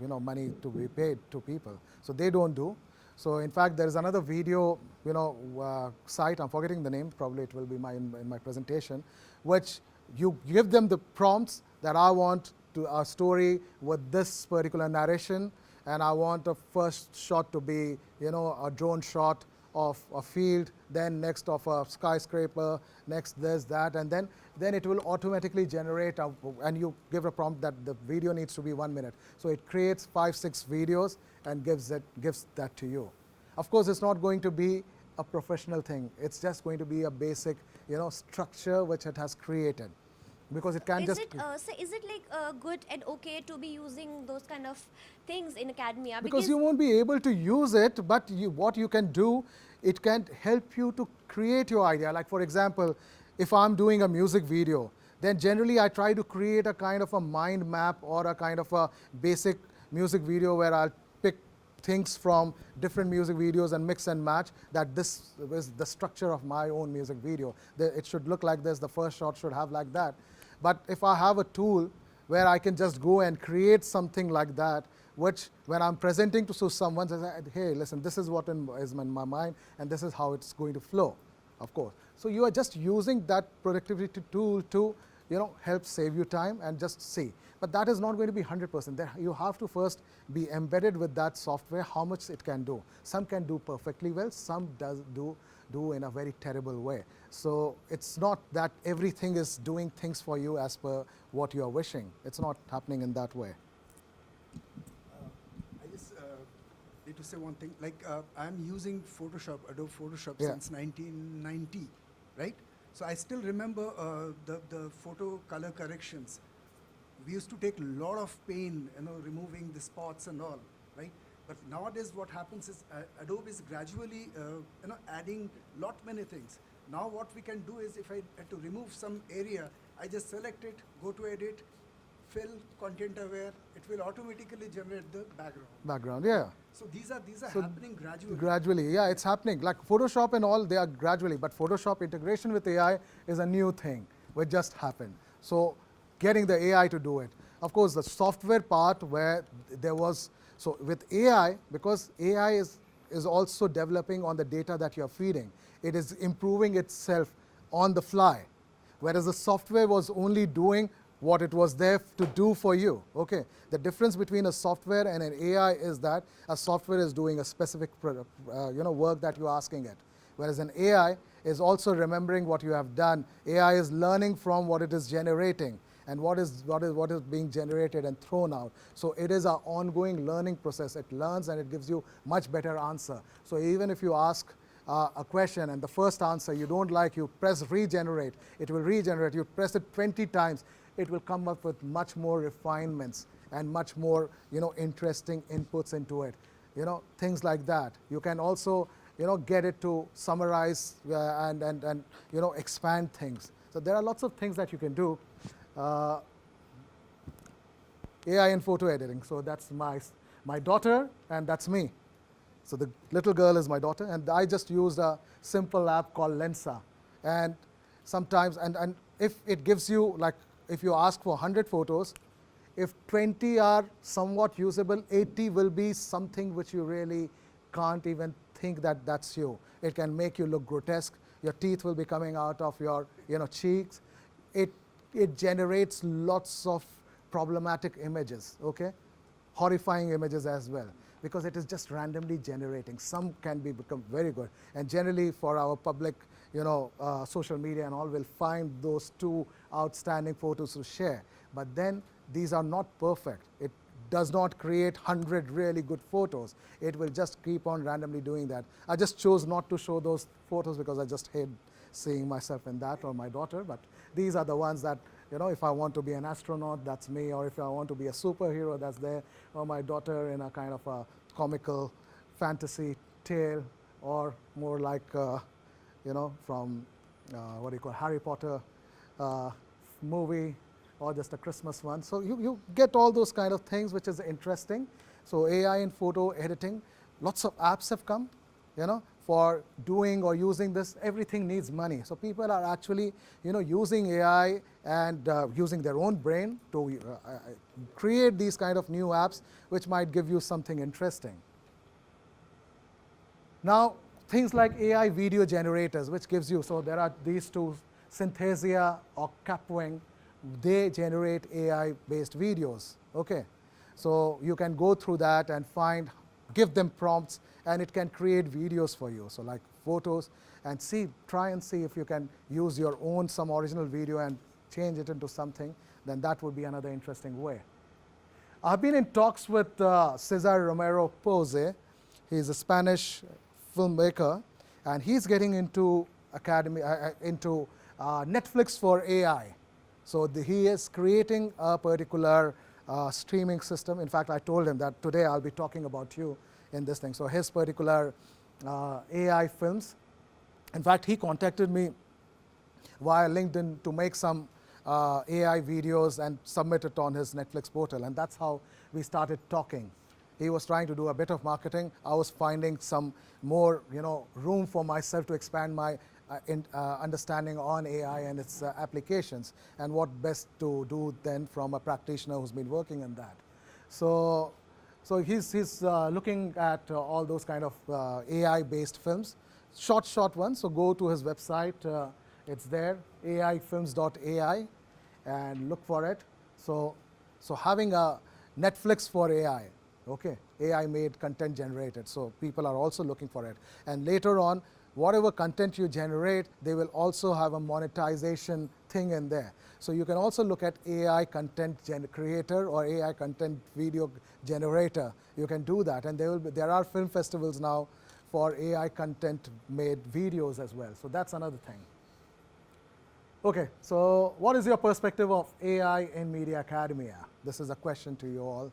you know, money to be paid to people. So they don't do. So in fact, there is another video, you know, site. I'm forgetting the name. Probably it will be in my presentation, which you give them the prompts that I want a story with this particular narration, and I want a first shot to be, you know, a drone shot of a field, then next of a skyscraper, next this, that, and then it will automatically generate, and you give a prompt that the video needs to be 1 minute. So it creates 5-6 videos and gives that to you. Of course, it's not going to be a professional thing. It's just going to be a basic, you know, structure which it has created. Because it can Is just... it is it like good and okay to be using those kind of things in academia? Because you won't be able to use it, but what you can do, it can help you to create your idea. Like for example, if I'm doing a music video, then generally I try to create a kind of a mind map or a kind of a basic music video where I'll pick things from different music videos and mix and match, that this is the structure of my own music video. It should look like this, the first shot should have like that. But if I have a tool where I can just go and create something like that, which when I'm presenting to someone, I say, hey, listen, this is what is in my mind, and this is how it's going to flow, of course. So you are just using that productivity tool to help save you time and just see. But that is not going to be 100%. You have to first be embedded with that software, how much it can do. Some can do perfectly well, some do in a very terrible way. So it's not that everything is doing things for you as per what you are wishing. It's not happening in that way. I just need to say one thing. Like I'm using Photoshop, Adobe Photoshop Yeah. since 1990, right? So I still remember the photo color corrections. We used to take a lot of pain, removing the spots and all, right? But nowadays, what happens is Adobe is gradually, adding lot many things. Now, what we can do is, if I had to remove some area, I just select it, go to edit, fill, content aware. It will automatically generate the background. Yeah. So these are So happening gradually. Gradually, yeah, it's happening. Like Photoshop and all, they are gradually. But Photoshop integration with AI is a new thing which just happened. So getting the AI to do it. Of course, the software part where there was, so with AI, because AI is also developing on the data that you're feeding. It is improving itself on the fly. Whereas the software was only doing what it was there to do for you. Okay. The difference between a software and an AI is that a software is doing a specific work that you're asking it. Whereas an AI is also remembering what you have done. AI is learning from what it is generating and what is being generated and thrown out. So it is an ongoing learning process. It learns and it gives you much better answer. So even if you ask a question and the first answer you don't like, you press regenerate, it will regenerate. You press it 20 times, it will come up with much more refinements and much more interesting inputs into it. Things like that. You can also get it to summarize and expand things. So there are lots of things that you can do. AI in photo editing. So that's my daughter and that's me. So the little girl is my daughter, and I just used a simple app called Lensa. And sometimes, and if it gives you, like, if you ask for 100 photos, if 20 are somewhat usable, 80 will be something which you really can't even think that that's you. It can make you look grotesque. Your teeth will be coming out of your cheeks. It generates lots of problematic images, okay? Horrifying images as well, because it is just randomly generating. Some can become very good. And generally for our public, social media and all, will find those 2 outstanding photos to share. But then these are not perfect. It does not create 100 really good photos. It will just keep on randomly doing that. I just chose not to show those photos because I just hate seeing myself in that, or my daughter. But these are the ones that, if I want to be an astronaut, that's me. Or if I want to be a superhero, that's there. Or my daughter in a kind of a comical fantasy tale, or more like, from Harry Potter movie, or just a Christmas one. So you get all those kind of things, which is interesting. So AI in photo editing, lots of apps have come, for doing or using this. Everything needs money. So people are actually, using AI and using their own brain to create these kind of new apps, which might give you something interesting. Now, things like AI video generators, which gives you, so there are these 2, Synthesia or Capwing. They generate AI-based videos, okay? So you can go through that and give them prompts, and it can create videos for you. So like photos, and try and see if you can use your own some original video and change it into something, then that would be another interesting way. I've been in talks with Cesar Romero Pose. He's a Spanish filmmaker, and he's getting into Netflix for AI. So he is creating a particular streaming system. In fact, I told him that today I'll be talking about you in this thing. So his particular AI films. In fact, he contacted me via LinkedIn to make some AI videos and submit it on his Netflix portal. And that's how we started talking. He was trying to do a bit of marketing. I was finding some more, room for myself to expand my understanding on AI and its applications, and what best to do then from a practitioner who's been working in that. So he's looking at all those kind of AI-based films, short ones. So go to his website. It's there, aifilms.ai, and look for it. So having a Netflix for AI, okay, AI-made content generated. So people are also looking for it. And later on, whatever content you generate, they will also have a monetization thing in there. So you can also look at AI content creator or AI content video generator. You can do that, and there are film festivals now for AI content made videos as well. So that's another thing. Okay, so what is your perspective of AI in media academia? This is a question to you all.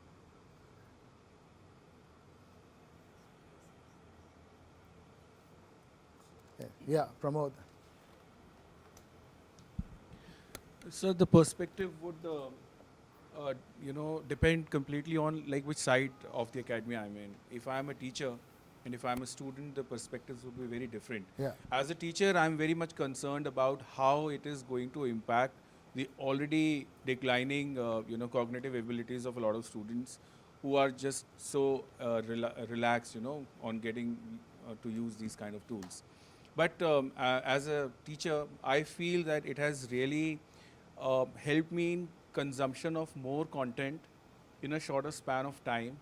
Yeah, Pramod. So the perspective would, depend completely on like which side of the academy I'm in. If I'm a teacher and if I'm a student, the perspectives would be very different. Yeah. As a teacher, I'm very much concerned about how it is going to impact the already declining, cognitive abilities of a lot of students who are just so relaxed, on getting to use these kind of tools. But as a teacher, I feel that it has really helped me in consumption of more content in a shorter span of time,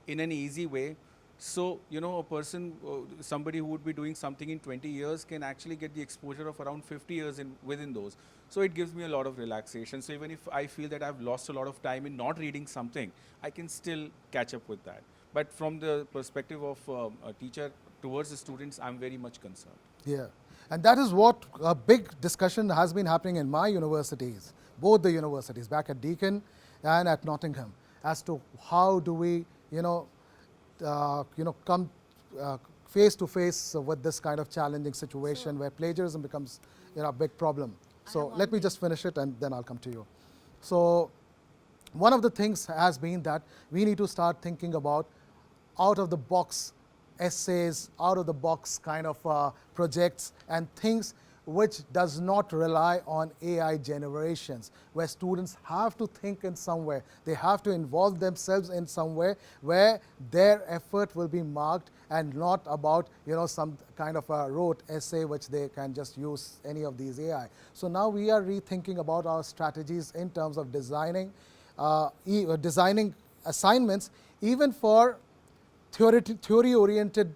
in an easy way. So, a person, somebody who would be doing something in 20 years can actually get the exposure of around 50 years within those. So it gives me a lot of relaxation. So even if I feel that I've lost a lot of time in not reading something, I can still catch up with that. But from the perspective of a teacher towards the students, I'm very much concerned. Yeah, and that is what a big discussion has been happening in my universities, both the universities, back at Deakin and at Nottingham, as to how do we, come face to face with this kind of challenging situation where plagiarism becomes, a big problem. So let me just finish it and then I'll come to you. So one of the things has been that we need to start thinking about out of the box essays, out of the box kind of projects and things which does not rely on AI generations, where students have to think in some way. They have to involve themselves in some way where their effort will be marked and not about, some kind of a rote essay which they can just use any of these AI. So now we are rethinking about our strategies in terms of designing assignments even for theory-oriented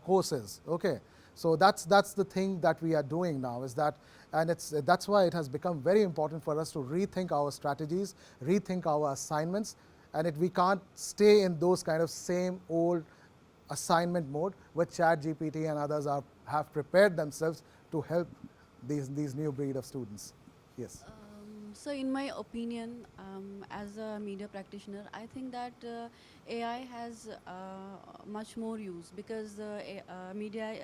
courses. Okay, so that's the thing that we are doing now, is that, and that's why it has become very important for us to rethink our strategies, rethink our assignments, and we can't stay in those kind of same old assignment mode, which ChatGPT and others have prepared themselves to help these new breed of students. Yes. So in my opinion, as a media practitioner, I think that AI has much more use, because media,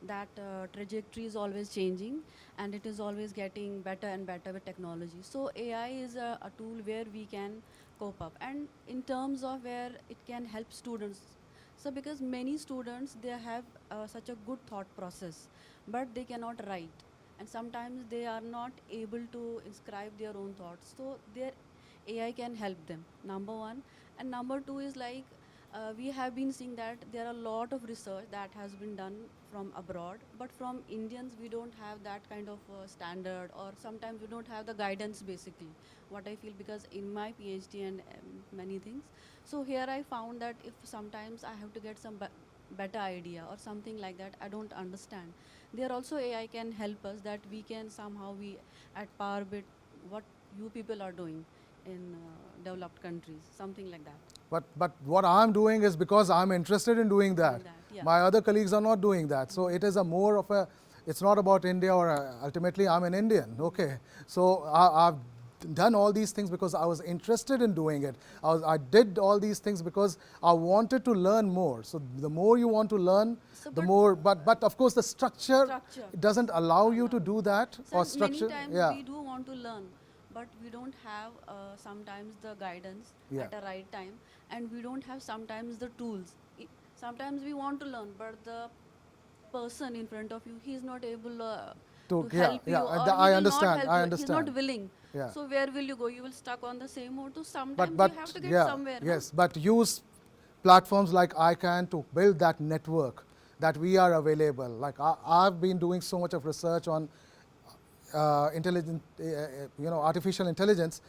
that trajectory is always changing and it is always getting better and better with technology. So AI is a tool where we can cope up, and in terms of where it can help students. So because many students, they have such a good thought process, but they cannot write. And sometimes they are not able to inscribe their own thoughts. So their AI can help them, number one. And number two is like, we have been seeing that there are a lot of research that has been done from abroad, but from Indians, we don't have that kind of standard, or sometimes we don't have the guidance, basically, what I feel, because in my PhD and many things. So here I found that if sometimes I have to get some better idea or something like that, I don't understand. There also AI can help us, that we can somehow at par with what you people are doing in developed countries, something like that. But what I'm doing is because I'm interested in doing that. Yeah. My other colleagues are not doing that. So it is more of it's not about India, or ultimately I'm an Indian. Okay. So I've done all these things because I was interested in doing it. I did all these things because I wanted to learn more. So the more you want to learn, So the but- more, but of course the structure Structure. doesn't allow you to do that, or So structure. many times Yeah. we do want to learn, but we don't have sometimes the guidance Yeah. at the right time, and we don't have sometimes the tools. Sometimes we want to learn, but the person in front of you, he's not able to Yeah, help you, yeah, or I he will understand, not help I you. understand. He's not willing. Yeah. So where will you go? You will stuck on the same mode. So sometimes But you have to get yeah, somewhere. no? yes, but use platforms like ICAN to build that network that we are available. Like I've been doing so much of research on artificial intelligence.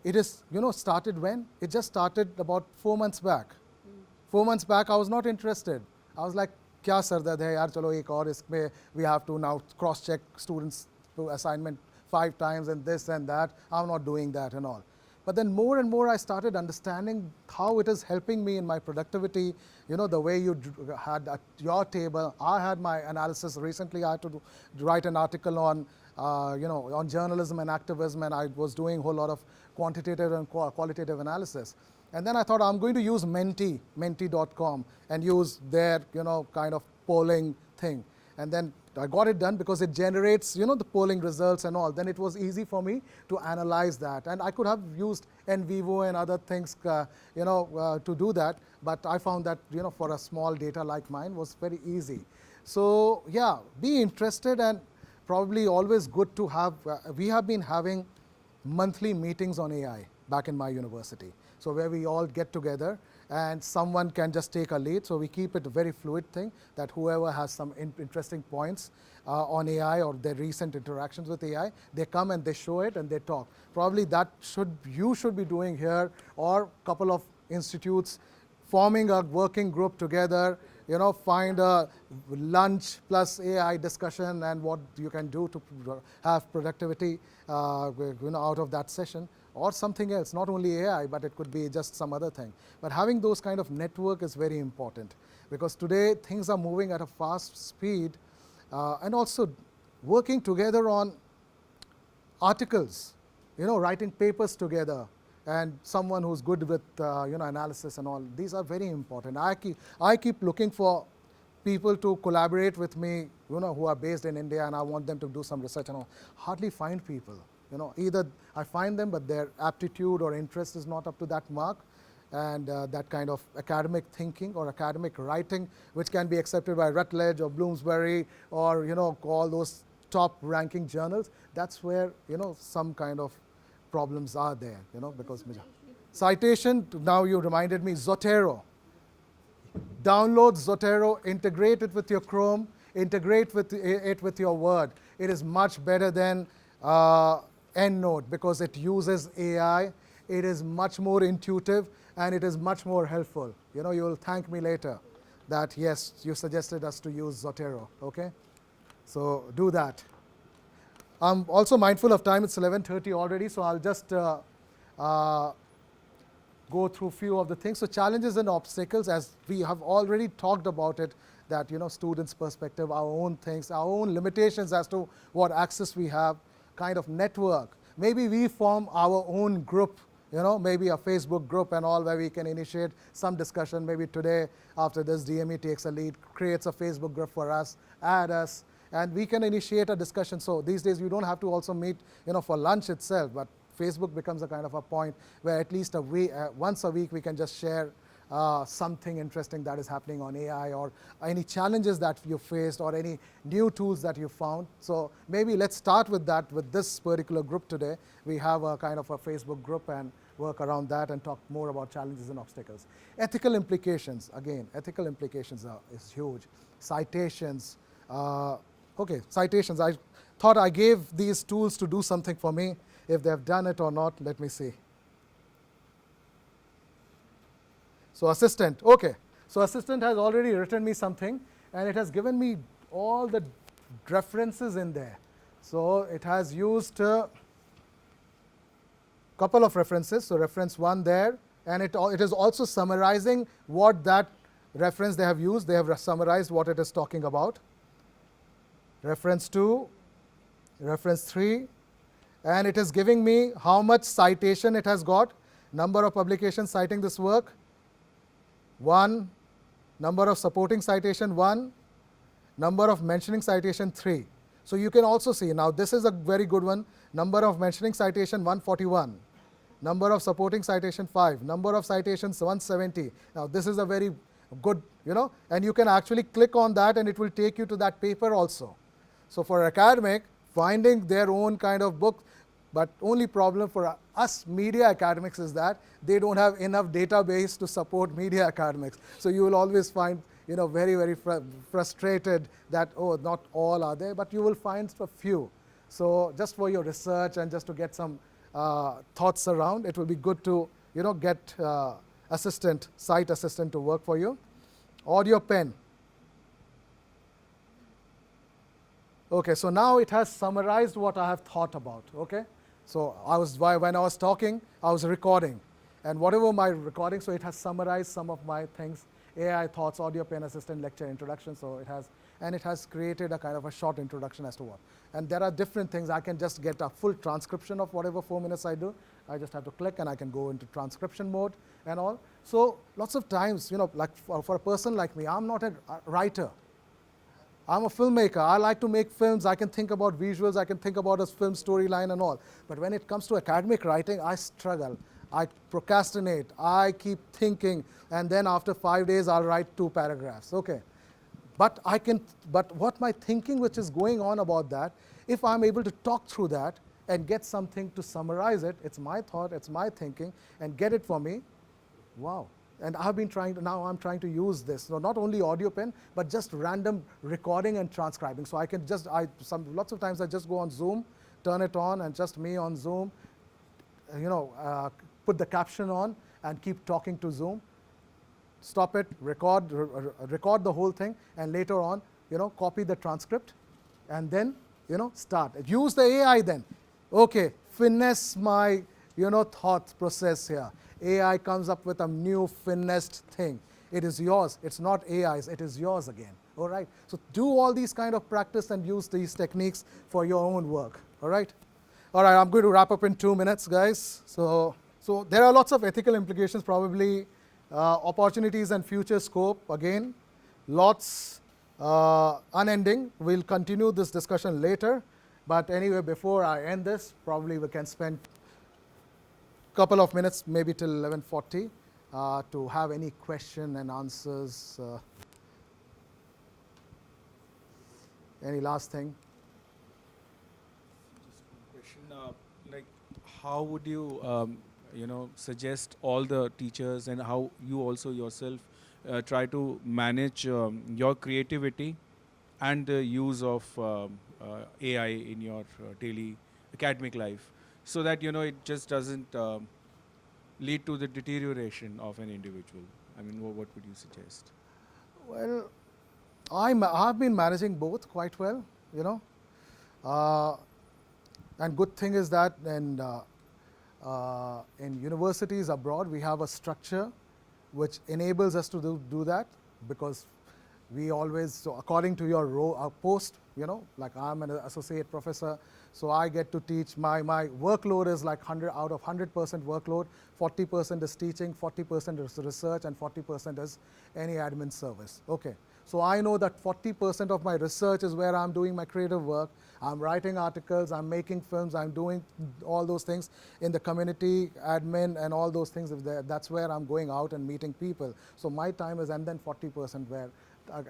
It is, started when? It just started about 4 months back. 4 months back, I was not interested. I was like, kya sar dard hai yaar, chalo ek aur isme we have to now cross check students to assignment 5 times and this and that. I'm not doing that and all. But then more and more I started understanding how it is helping me in my productivity. The way you had at your table, I had my analysis. Recently I had to write an article on, on journalism and activism, and I was doing a whole lot of quantitative and qualitative analysis. And then I thought I'm going to use menti.com, and use their, kind of polling thing. And then I got it done because it generates, the polling results and all. Then it was easy for me to analyze that. And I could have used NVivo and other things, to do that. But I found that, for a small data like mine was very easy. So yeah, be interested, and probably always good to have, we have been having monthly meetings on AI back in my university. So where we all get together and someone can just take a lead. So we keep it a very fluid thing, that whoever has some interesting points on AI or their recent interactions with AI, they come and they show it and they talk. Probably that you should be doing here, or a couple of institutes forming a working group together, find a lunch plus AI discussion and what you can do to have productivity out of that session, or something else, not only AI, but it could be just some other thing. But having those kind of network is very important, because today things are moving at a fast speed, and also working together on articles, writing papers together, and someone who's good with analysis and all. These are very important. I keep looking for people to collaborate with me, who are based in India, and I want them to do some research and all. Hardly find people. Either I find them, but their aptitude or interest is not up to that mark, and that kind of academic thinking or academic writing, which can be accepted by Routledge or Bloomsbury or all those top ranking journals. That's where some kind of problems are there. Because citation. Now you reminded me, Zotero. Download Zotero, integrate it with your Chrome, integrate it with your Word. It is much better than EndNote, because it uses AI. It is much more intuitive, and it is much more helpful. You will thank me later that yes, you suggested us to use Zotero. Okay, so do that. I'm also mindful of time. It's 11:30 already, so I'll just go through a few of the things. So challenges and obstacles, as we have already talked about it, that students' perspective, our own things, our own limitations as to what access we have, kind of network. Maybe we form our own group, maybe a Facebook group and all, where we can initiate some discussion. Maybe today, after this, DME takes a lead, creates a Facebook group for us, add us, and we can initiate a discussion. So these days, you don't have to also meet, for lunch itself, but Facebook becomes a kind of a point where at least once a week we can just share something interesting that is happening on AI, or any challenges that you faced, or any new tools that you found. So maybe let's start with that, with this particular group today. We have a kind of a Facebook group and work around that and talk more about challenges and obstacles. Ethical implications, again, ethical implications is huge. Citations, okay, citations. I thought I gave these tools to do something for me. If they have done it or not, let me see. So assistant, okay. So assistant has already written me something, and it has given me all the references in there. So it has used a couple of references. So reference 1 there, and it is also summarizing what that reference they have used. They have summarized what it is talking about. Reference 2, reference 3, and it is giving me how much citation it has got, number of publications citing this work, 1, number of supporting citation 1, number of mentioning citation 3. So you can also see, now this is a very good one, number of mentioning citation 141, number of supporting citation 5, number of citations 170. Now this is a very good, and you can actually click on that and it will take you to that paper also. So for academic, finding their own kind of book, but only problem for us media academics is that they don't have enough database to support media academics. So you will always find very, very frustrated that, oh, not all are there, but you will find a few. So just for your research and just to get some thoughts around, it will be good to, get site assistant to work for you. Audio pen. Okay, so now it has summarized what I have thought about, okay? So when I was talking, I was recording. And whatever my recording, so it has summarized some of my things, AI thoughts, audio pen assistant, lecture introduction, so it has created a kind of a short introduction as to what. And there are different things. I can just get a full transcription of whatever 4 minutes I do. I just have to click and I can go into transcription mode and all. So lots of times, like for a person like me, I'm not a writer. I'm a filmmaker. I like to make films. I can think about visuals. I can think about a film storyline and all. But when it comes to academic writing, I struggle. I procrastinate. I keep thinking. And then after 5 days, I'll write 2 paragraphs. Okay. But what my thinking which is going on about that, if I'm able to talk through that and get something to summarize it, it's my thought, it's my thinking, and get it for me, wow. And I've been now I'm trying to use this. So not only audio pen, but just random recording and transcribing. So I can lots of times I just go on Zoom, turn it on, and just me on Zoom, put the caption on and keep talking to Zoom. Stop it, record the whole thing, and later on, copy the transcript, and then, start. Use the AI then. Okay, finesse my, thought process here. AI comes up with a new finessed thing. It is yours. It's not AI's. It is yours again. All right. So do all these kind of practice and use these techniques for your own work. All right. All right. I'm going to wrap up in 2 minutes, guys. So there are lots of ethical implications, probably opportunities and future scope. Again, lots unending. We'll continue this discussion later. But anyway, before I end this, probably we can spend couple of minutes, maybe till 11:40, to have any question and answers. Any last thing? Just one question, like how would you, suggest all the teachers and how you also yourself try to manage your creativity and the use of AI in your daily academic life, so that it just doesn't lead to the deterioration of an individual? I mean, what would you suggest? Well, I've been managing both quite well, and good thing is that in universities abroad we have a structure which enables us to do that, because we always, so according to your post, like I'm an associate professor, so I get to teach. My workload is like 100 out of 100% workload, 40% is teaching, 40% is research, and 40% is any admin service. Okay. So I know that 40% of my research is where I'm doing my creative work. I'm writing articles, I'm making films, I'm doing all those things in the community, admin, and all those things. That's where I'm going out and meeting people. So my time is, and then 40% where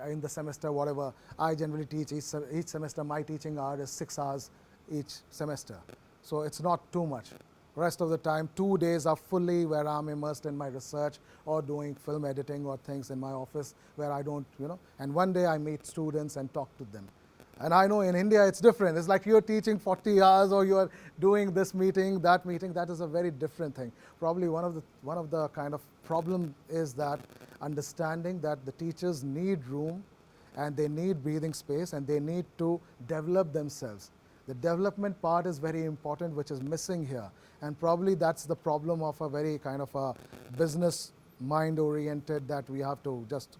in the semester, whatever, I generally teach each semester, my teaching hour is 6 hours each semester. So it's not too much. Rest of the time, 2 days are fully where I'm immersed in my research or doing film editing or things in my office where I don't, and one day I meet students and talk to them. And I know in India it's different. It's like you're teaching 40 hours or you're doing this meeting, that meeting. That is a very different thing. Probably one of the kind of problem is that understanding that the teachers need room and they need breathing space and they need to develop themselves. The development part is very important, which is missing here. And probably that's the problem of a very kind of a business mind oriented, that we have to just,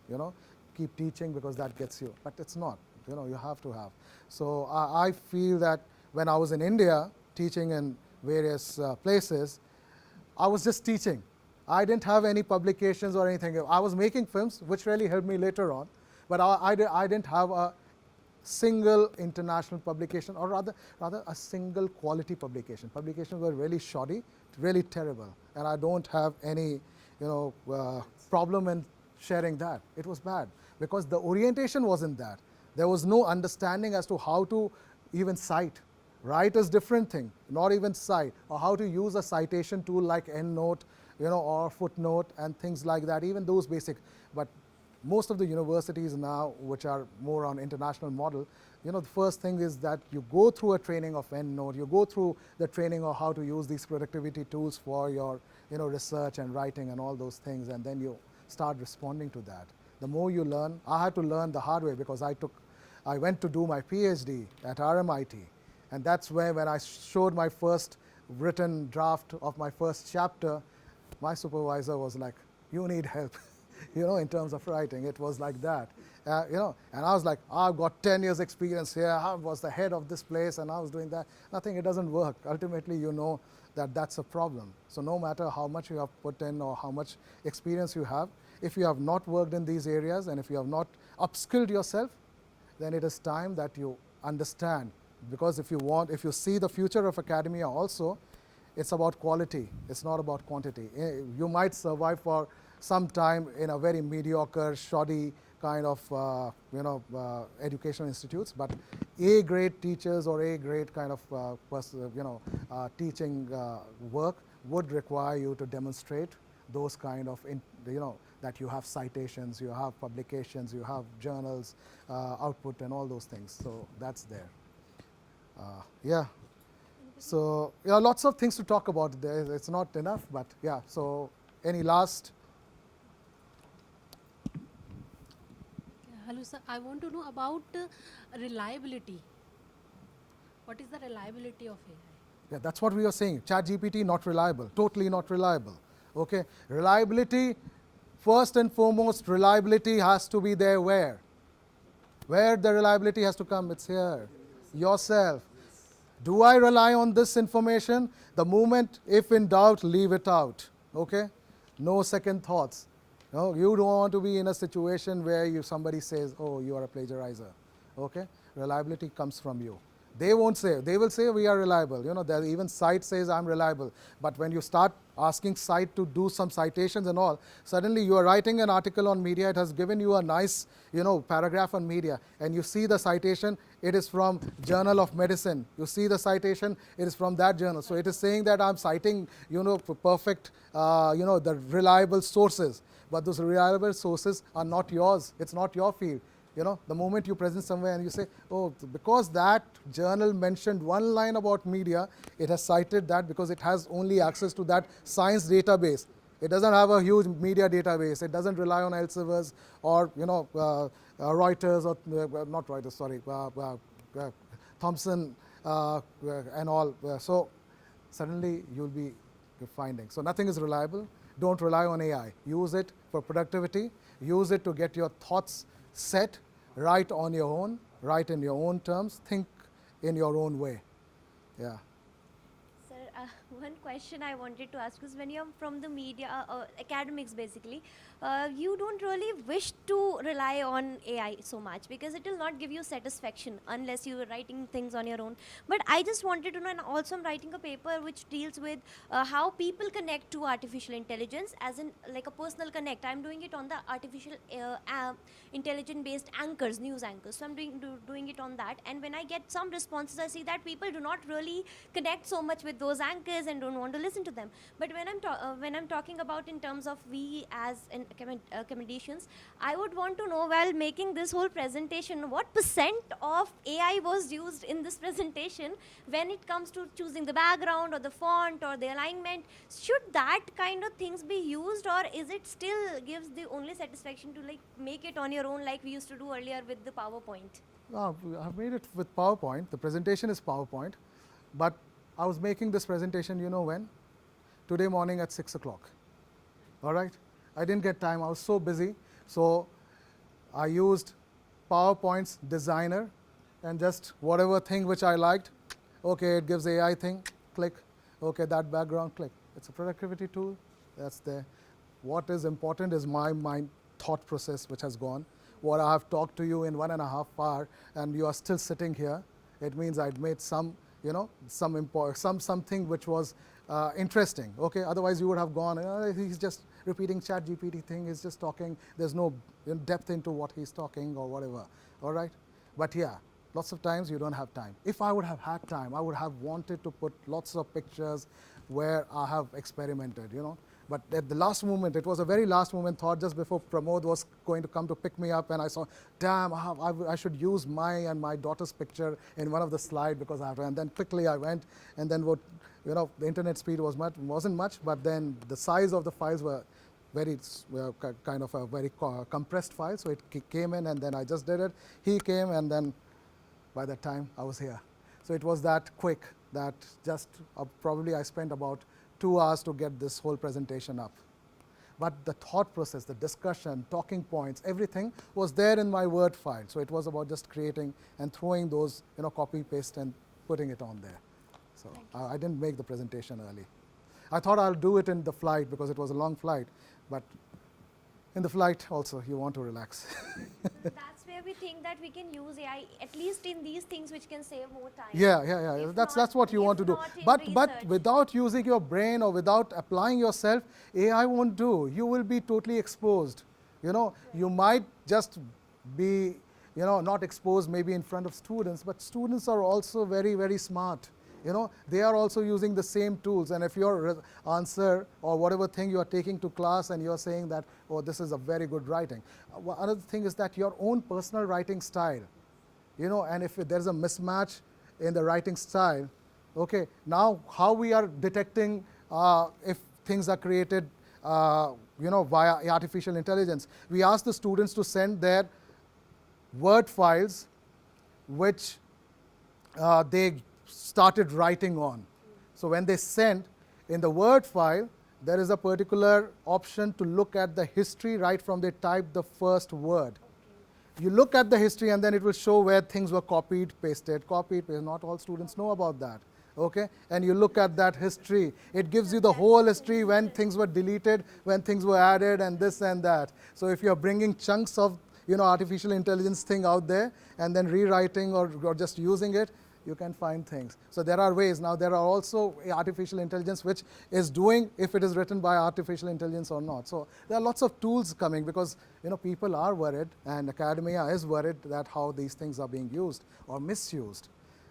keep teaching because that gets you. But it's not, you have to have. So I feel that when I was in India, teaching in various places, I was just teaching. I didn't have any publications or anything. I was making films, which really helped me later on, but I didn't have a single international publication, or rather a single quality publication. Publications were really shoddy, really terrible, and I don't have any problem in sharing that. It was bad because the orientation wasn't that. There was no understanding as to how to even cite. Write is different thing, not even cite, or how to use a citation tool like EndNote, or footnote and things like that, even those basic. But most of the universities now, which are more on international model, the first thing is that you go through a training of EndNote, you go through the training of how to use these productivity tools for your research and writing and all those things, and then you start responding to that. The more you learn, I had to learn the hard way because I went to do my PhD at RMIT, and that's where when I showed my first written draft of my first chapter, my supervisor was like, "You need help." In terms of writing, it was like that, and I was like, "I've got 10 years experience here. I was the head of this place, and I was doing that." Nothing. It doesn't work. Ultimately, that's a problem. So no matter how much you have put in or how much experience you have, if you have not worked in these areas and if you have not upskilled yourself, then it is time that you understand. Because if you see the future of academia also, it's about quality. It's not about quantity. You might survive for some time in a very mediocre, shoddy kind of educational institutes, but A-grade teachers or A-grade kind of teaching work would require you to demonstrate those kind of that you have citations, you have publications, you have journals, output, and all those things. So that's there. Yeah. So lots of things to talk about there. It's not enough, but yeah. So any last? Hello, sir. I want to know about reliability. What is the reliability of AI? Yeah, that's what we are saying. ChatGPT not reliable, totally not reliable. Okay, reliability. First and foremost, reliability has to be there. Where the reliability has to come? It's here. Yourself. Do I rely on this information? The moment, if in doubt, leave it out. Okay? No second thoughts. No, you don't want to be in a situation where somebody says, "Oh, you are a plagiarizer." Okay? Reliability comes from you. They won't say. They will say we are reliable. Even site says I'm reliable. But when you start asking site to do some citations and all, suddenly you are writing an article on media. It has given you a nice, paragraph on media, and you see the citation. It is from Journal of Medicine. You see the citation. It is from that journal. So it is saying that I'm citing, perfect, the reliable sources. But those reliable sources are not yours. It's not your field. The moment you present somewhere and you say, "Oh, because that journal mentioned one line about media, it has cited that because it has only access to that science database. It doesn't have a huge media database. It doesn't rely on Elsevier's or Reuters or not Reuters, sorry, Thomson and all." So suddenly you'll be finding. So nothing is reliable. Don't rely on AI. Use it for productivity. Use it to get your thoughts set, write on your own, write in your own terms, think in your own way. Yeah. Sir, one question I wanted to ask is when you're from the media, academics basically, you don't really wish to rely on AI so much because it will not give you satisfaction unless you are writing things on your own. But I just wanted to know, and also I'm writing a paper which deals with how people connect to artificial intelligence as in like a personal connect. I'm doing it on the artificial intelligence-based anchors, news anchors. So I'm doing it on that. And when I get some responses, I see that people do not really connect so much with those anchors and don't want to listen to them. But when I'm talking about in terms of we as in accommodations, I would want to know while making this whole presentation, what % of AI was used in this presentation when it comes to choosing the background or the font or the alignment? Should that kind of things be used, or is it still gives the only satisfaction to like make it on your own like we used to do earlier with the PowerPoint? I've made it with PowerPoint. The presentation is PowerPoint, but I was making this presentation, when? Today morning at 6 o'clock. All right? I didn't get time. I was so busy. So I used PowerPoint's designer and just whatever thing which I liked, Okay, it gives AI thing, click. Okay, that background, click. It's a productivity tool, that's there. What is important is my mind thought process which has gone. What I have talked to you in 1.5 hours and you are still sitting here, it means I'd made some, something which was interesting. Okay, otherwise you would have gone, he's just repeating chat GPT thing, he's just talking, there's no depth into what he's talking or whatever, all right? But yeah, lots of times you don't have time. If I would have had time, I would have wanted to put lots of pictures where I have experimented, But at the last moment, it was a very last moment thought just before Pramod was going to come to pick me up, and I saw, damn, I should use my daughter's picture in one of the slides because I have to. And then quickly I went, and then the internet speed wasn't much, but then the size of the files were very kind of a very compressed file. So it came in, and then I just did it. He came, and then by that time I was here. So it was that quick that just probably I spent about 2 hours to get this whole presentation up. But the thought process, the discussion, talking points, everything was there in my Word file. So it was about just creating and throwing those, copy, paste, and putting it on there. So I didn't make the presentation early. I thought I'll do it in the flight because it was a long flight, but in the flight also you want to relax. That's where we think that we can use AI, at least in these things which can save more time. Yeah. That's what you want to do. But without using your brain or without applying yourself, AI won't do. You will be totally exposed. You might just be, not exposed maybe in front of students, but students are also very, very smart. They are also using the same tools, and if your answer or whatever thing you are taking to class and you're saying that, oh, this is a very good writing. Another thing is that your own personal writing style, and if there's a mismatch in the writing style, okay, now how we are detecting if things are created, via artificial intelligence. We ask the students to send their Word files which they started writing on. So when they send in the Word file, there is a particular option to look at the history right from they type the first word. You look at the history and then it will show where things were copied, pasted. Not all students know about that. Okay, and you look at that history. It gives you the whole history, when things were deleted, when things were added, and this and that. So if you're bringing chunks of artificial intelligence thing out there and then rewriting or just using it, you can find things. So there are ways. Now there are also artificial intelligence which is doing if it is written by artificial intelligence or not. So there are lots of tools coming because people are worried and academia is worried that how these things are being used or misused.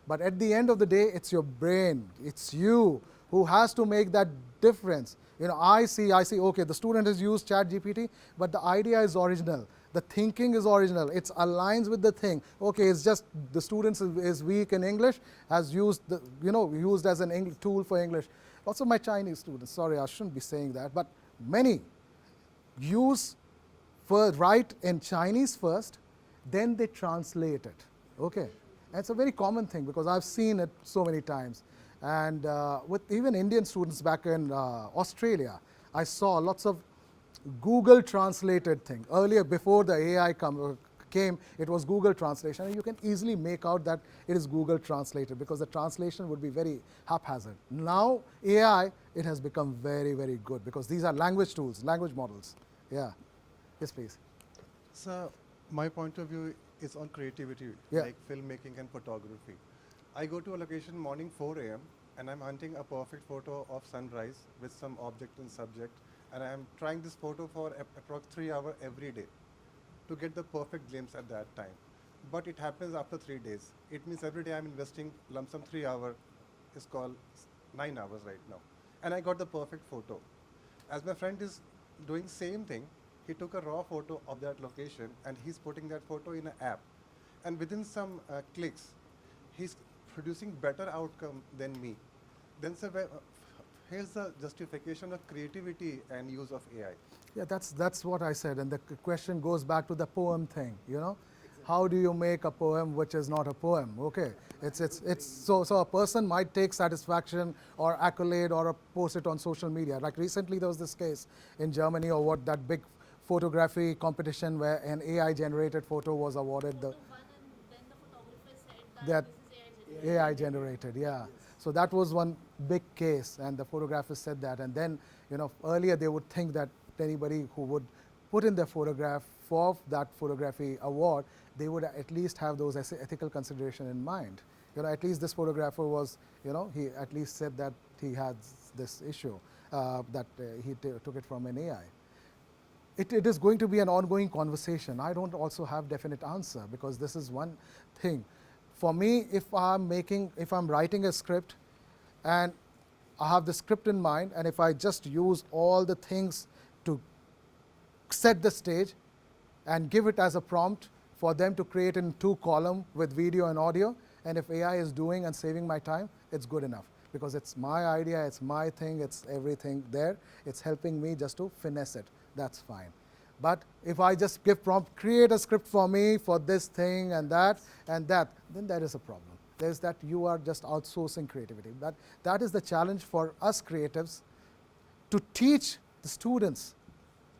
But at the end of the day, it's your brain, it's you who has to make that difference. I see, okay, the student has used ChatGPT, but the idea is original. The thinking is original. It aligns with the thing. Okay, it's just the student is weak in English, has used used as an tool for English. Lots of my Chinese students, sorry, I shouldn't be saying that, but many write in Chinese first, then they translate it. Okay, and it's a very common thing because I've seen it so many times. And with even Indian students back in Australia, I saw lots of Google translated thing. Earlier, before the AI came, it was Google translation, and you can easily make out that it is Google translated because the translation would be very haphazard. Now, AI, it has become very, very good because these are language tools, language models. Yeah. Yes, please. So, my point of view is on creativity, like filmmaking and photography. I go to a location morning 4 a.m. and I'm hunting a perfect photo of sunrise with some object and subject. And I'm trying this photo for approx 3 hours every day to get the perfect glimpse at that time. But it happens after 3 days. It means every day I'm investing lump sum 3 hours, is called 9 hours right now. And I got the perfect photo. As my friend is doing same thing, he took a raw photo of that location and he's putting that photo in an app. And within some clicks, he's producing better outcome than me. Then here's the justification of creativity and use of AI. Yeah, that's what I said, and the question goes back to the poem thing. How do you make a poem which is not a poem? Okay, it's so a person might take satisfaction or accolade or post it on social media. Like recently there was this case in Germany or that big photography competition where an AI generated photo was awarded AI generated, yeah. So that was one big case, and the photographers said that. And then, earlier they would think that anybody who would put in their photograph for that photography award, they would at least have those ethical consideration in mind. At least this photographer was, he at least said that he had this issue, that he took it from an AI. It is going to be an ongoing conversation. I don't also have definite answer, because this is one thing. For me, if I'm writing a script and I have the script in mind, and if I just use all the things to set the stage and give it as a prompt for them to create in 2 columns with video and audio, and if AI is doing and saving my time, it's good enough, because it's my idea, it's my thing, it's everything there. It's helping me just to finesse it. That's fine. But if I just give prompt, create a script for me for this thing and that, then there is a problem. There's that you are just outsourcing creativity. That is the challenge for us creatives, to teach the students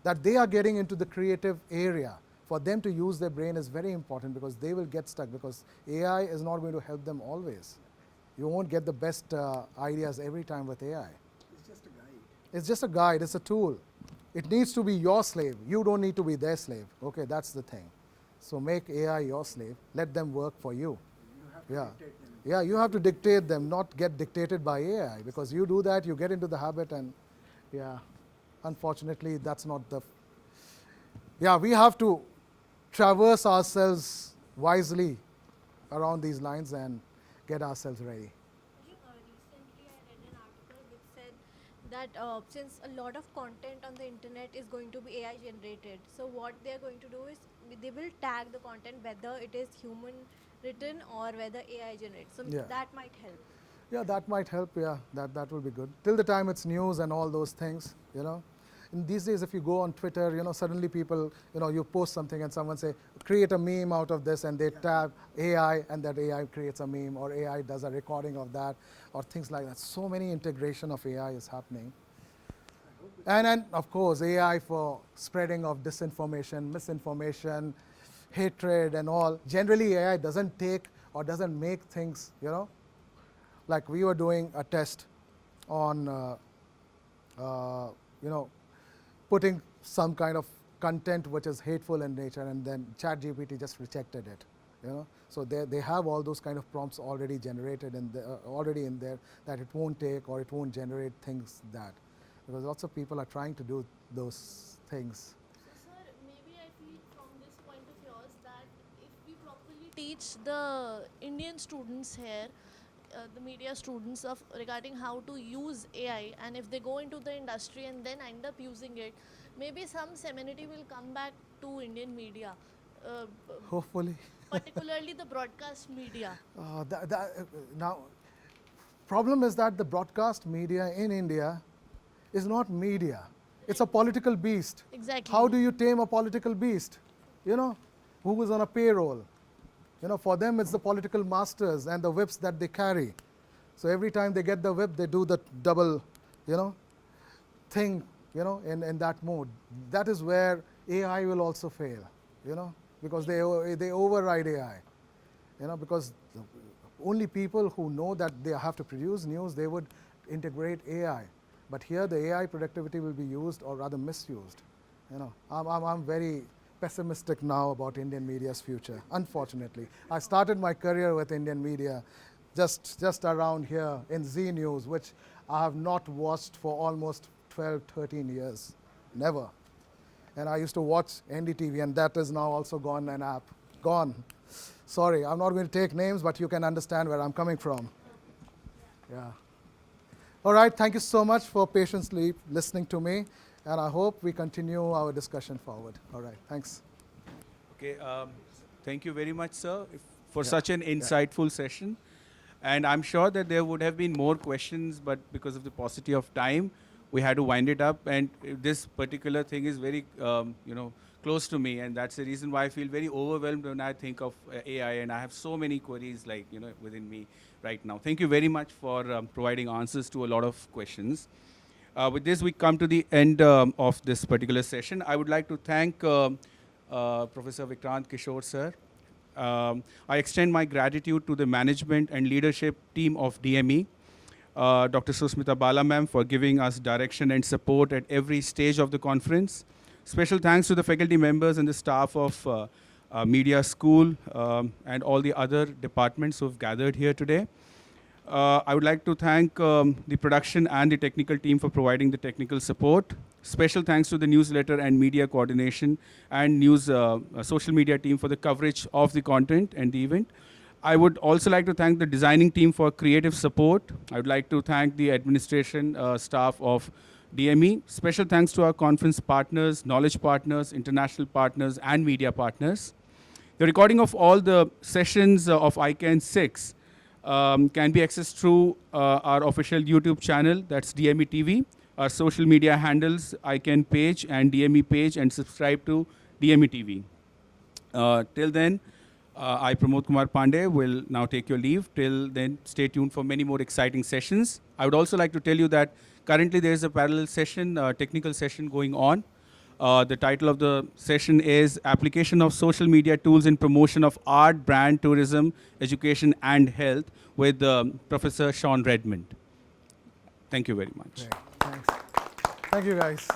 that they are getting into the creative area. For them to use their brain is very important, because they will get stuck, because AI is not going to help them always. You won't get the best ideas every time with AI. It's just a guide. It's just a guide, it's a tool. It needs to be your slave. You don't need to be their slave. Okay, that's the thing. So make AI your slave. Let them work for you. You have to dictate them. Yeah, you have to dictate them, not get dictated by AI, because you do that, you get into the habit, and yeah, unfortunately, that's not the. Yeah, we have to traverse ourselves wisely around these lines and get ourselves ready. Recently I read an article which said that since a lot of content on the internet is going to be AI generated, so what they are going to do is they will tag the content whether it is human written or whether AI generated. So Yeah. that might help. Yeah, that might help. Yeah, that will be good. Till the time it's news and all those things, In these days, if you go on Twitter, suddenly people, you post something and someone say, create a meme out of this, and they tab AI, and that AI creates a meme, or AI does a recording of that, or things like that. So many integration of AI is happening. And of course, AI for spreading of disinformation, misinformation, hatred and all. Generally, AI doesn't take or doesn't make things, like we were doing a test on, putting some kind of content which is hateful in nature, and then ChatGPT just rejected it. So they have all those kind of prompts already generated and already in there, that it won't take or it won't generate things that, because lots of people are trying to do those things. So, sir, maybe I feel from this point of yours that if we properly teach the Indian students here, the media students, of regarding how to use AI, and if they go into the industry and then end up using it, maybe some serenity will come back to Indian media, Hopefully. particularly the broadcast media. Now, problem is that the broadcast media in India is not media. It's a political beast. Exactly. How do you tame a political beast? Who is on a payroll? For them, it's the political masters and the whips that they carry. So every time they get the whip, they do the double, thing, in that mode. That is where AI will also fail, because they override AI, because the only people who know that they have to produce news, they would integrate AI. But here, the AI productivity will be used, or rather misused. I'm very pessimistic now about Indian media's future, unfortunately. I started my career with Indian media just around here in Z News, which I have not watched for almost 12, 13 years, never. And I used to watch NDTV, and that is now also gone, an app, gone. Sorry, I'm not going to take names, but you can understand where I'm coming from. Yeah. All right, thank you so much for patiently listening to me, and I hope we continue our discussion forward. All right, thanks. Okay, thank you very much, sir, for such an insightful session. And I'm sure that there would have been more questions, but because of the paucity of time, we had to wind it up. And this particular thing is very, close to me, and that's the reason why I feel very overwhelmed when I think of AI, and I have so many queries, within me right now. Thank you very much for providing answers to a lot of questions. With this, we come to the end of this particular session. I would like to thank Professor Vikrant Kishore, sir, I extend my gratitude to the management and leadership team of DME, Dr. Susmita Bala ma'am, for giving us direction and support at every stage of the conference. Special thanks to the faculty members and the staff of Media School and all the other departments who have gathered here today. I would like to thank the production and the technical team for providing the technical support. Special thanks to the newsletter and media coordination and news social media team for the coverage of the content and the event. I would also like to thank the designing team for creative support. I would like to thank the administration staff of DME. Special thanks to our conference partners, knowledge partners, international partners, and media partners. The recording of all the sessions of ICAN 6 can be accessed through our official YouTube channel, that's DME TV, our social media handles, ICAN page and DME page, and subscribe to DME TV. Till then, I, Pramod Kumar Pandey, will now take your leave. Till then, stay tuned for many more exciting sessions. I would also like to tell you that currently there is a parallel session, technical session going on. The title of the session is Application of Social Media Tools in Promotion of Art, Brand, Tourism, Education and Health with Professor Sean Redmond. Thank you very much. Great. Thanks. Thank you, guys.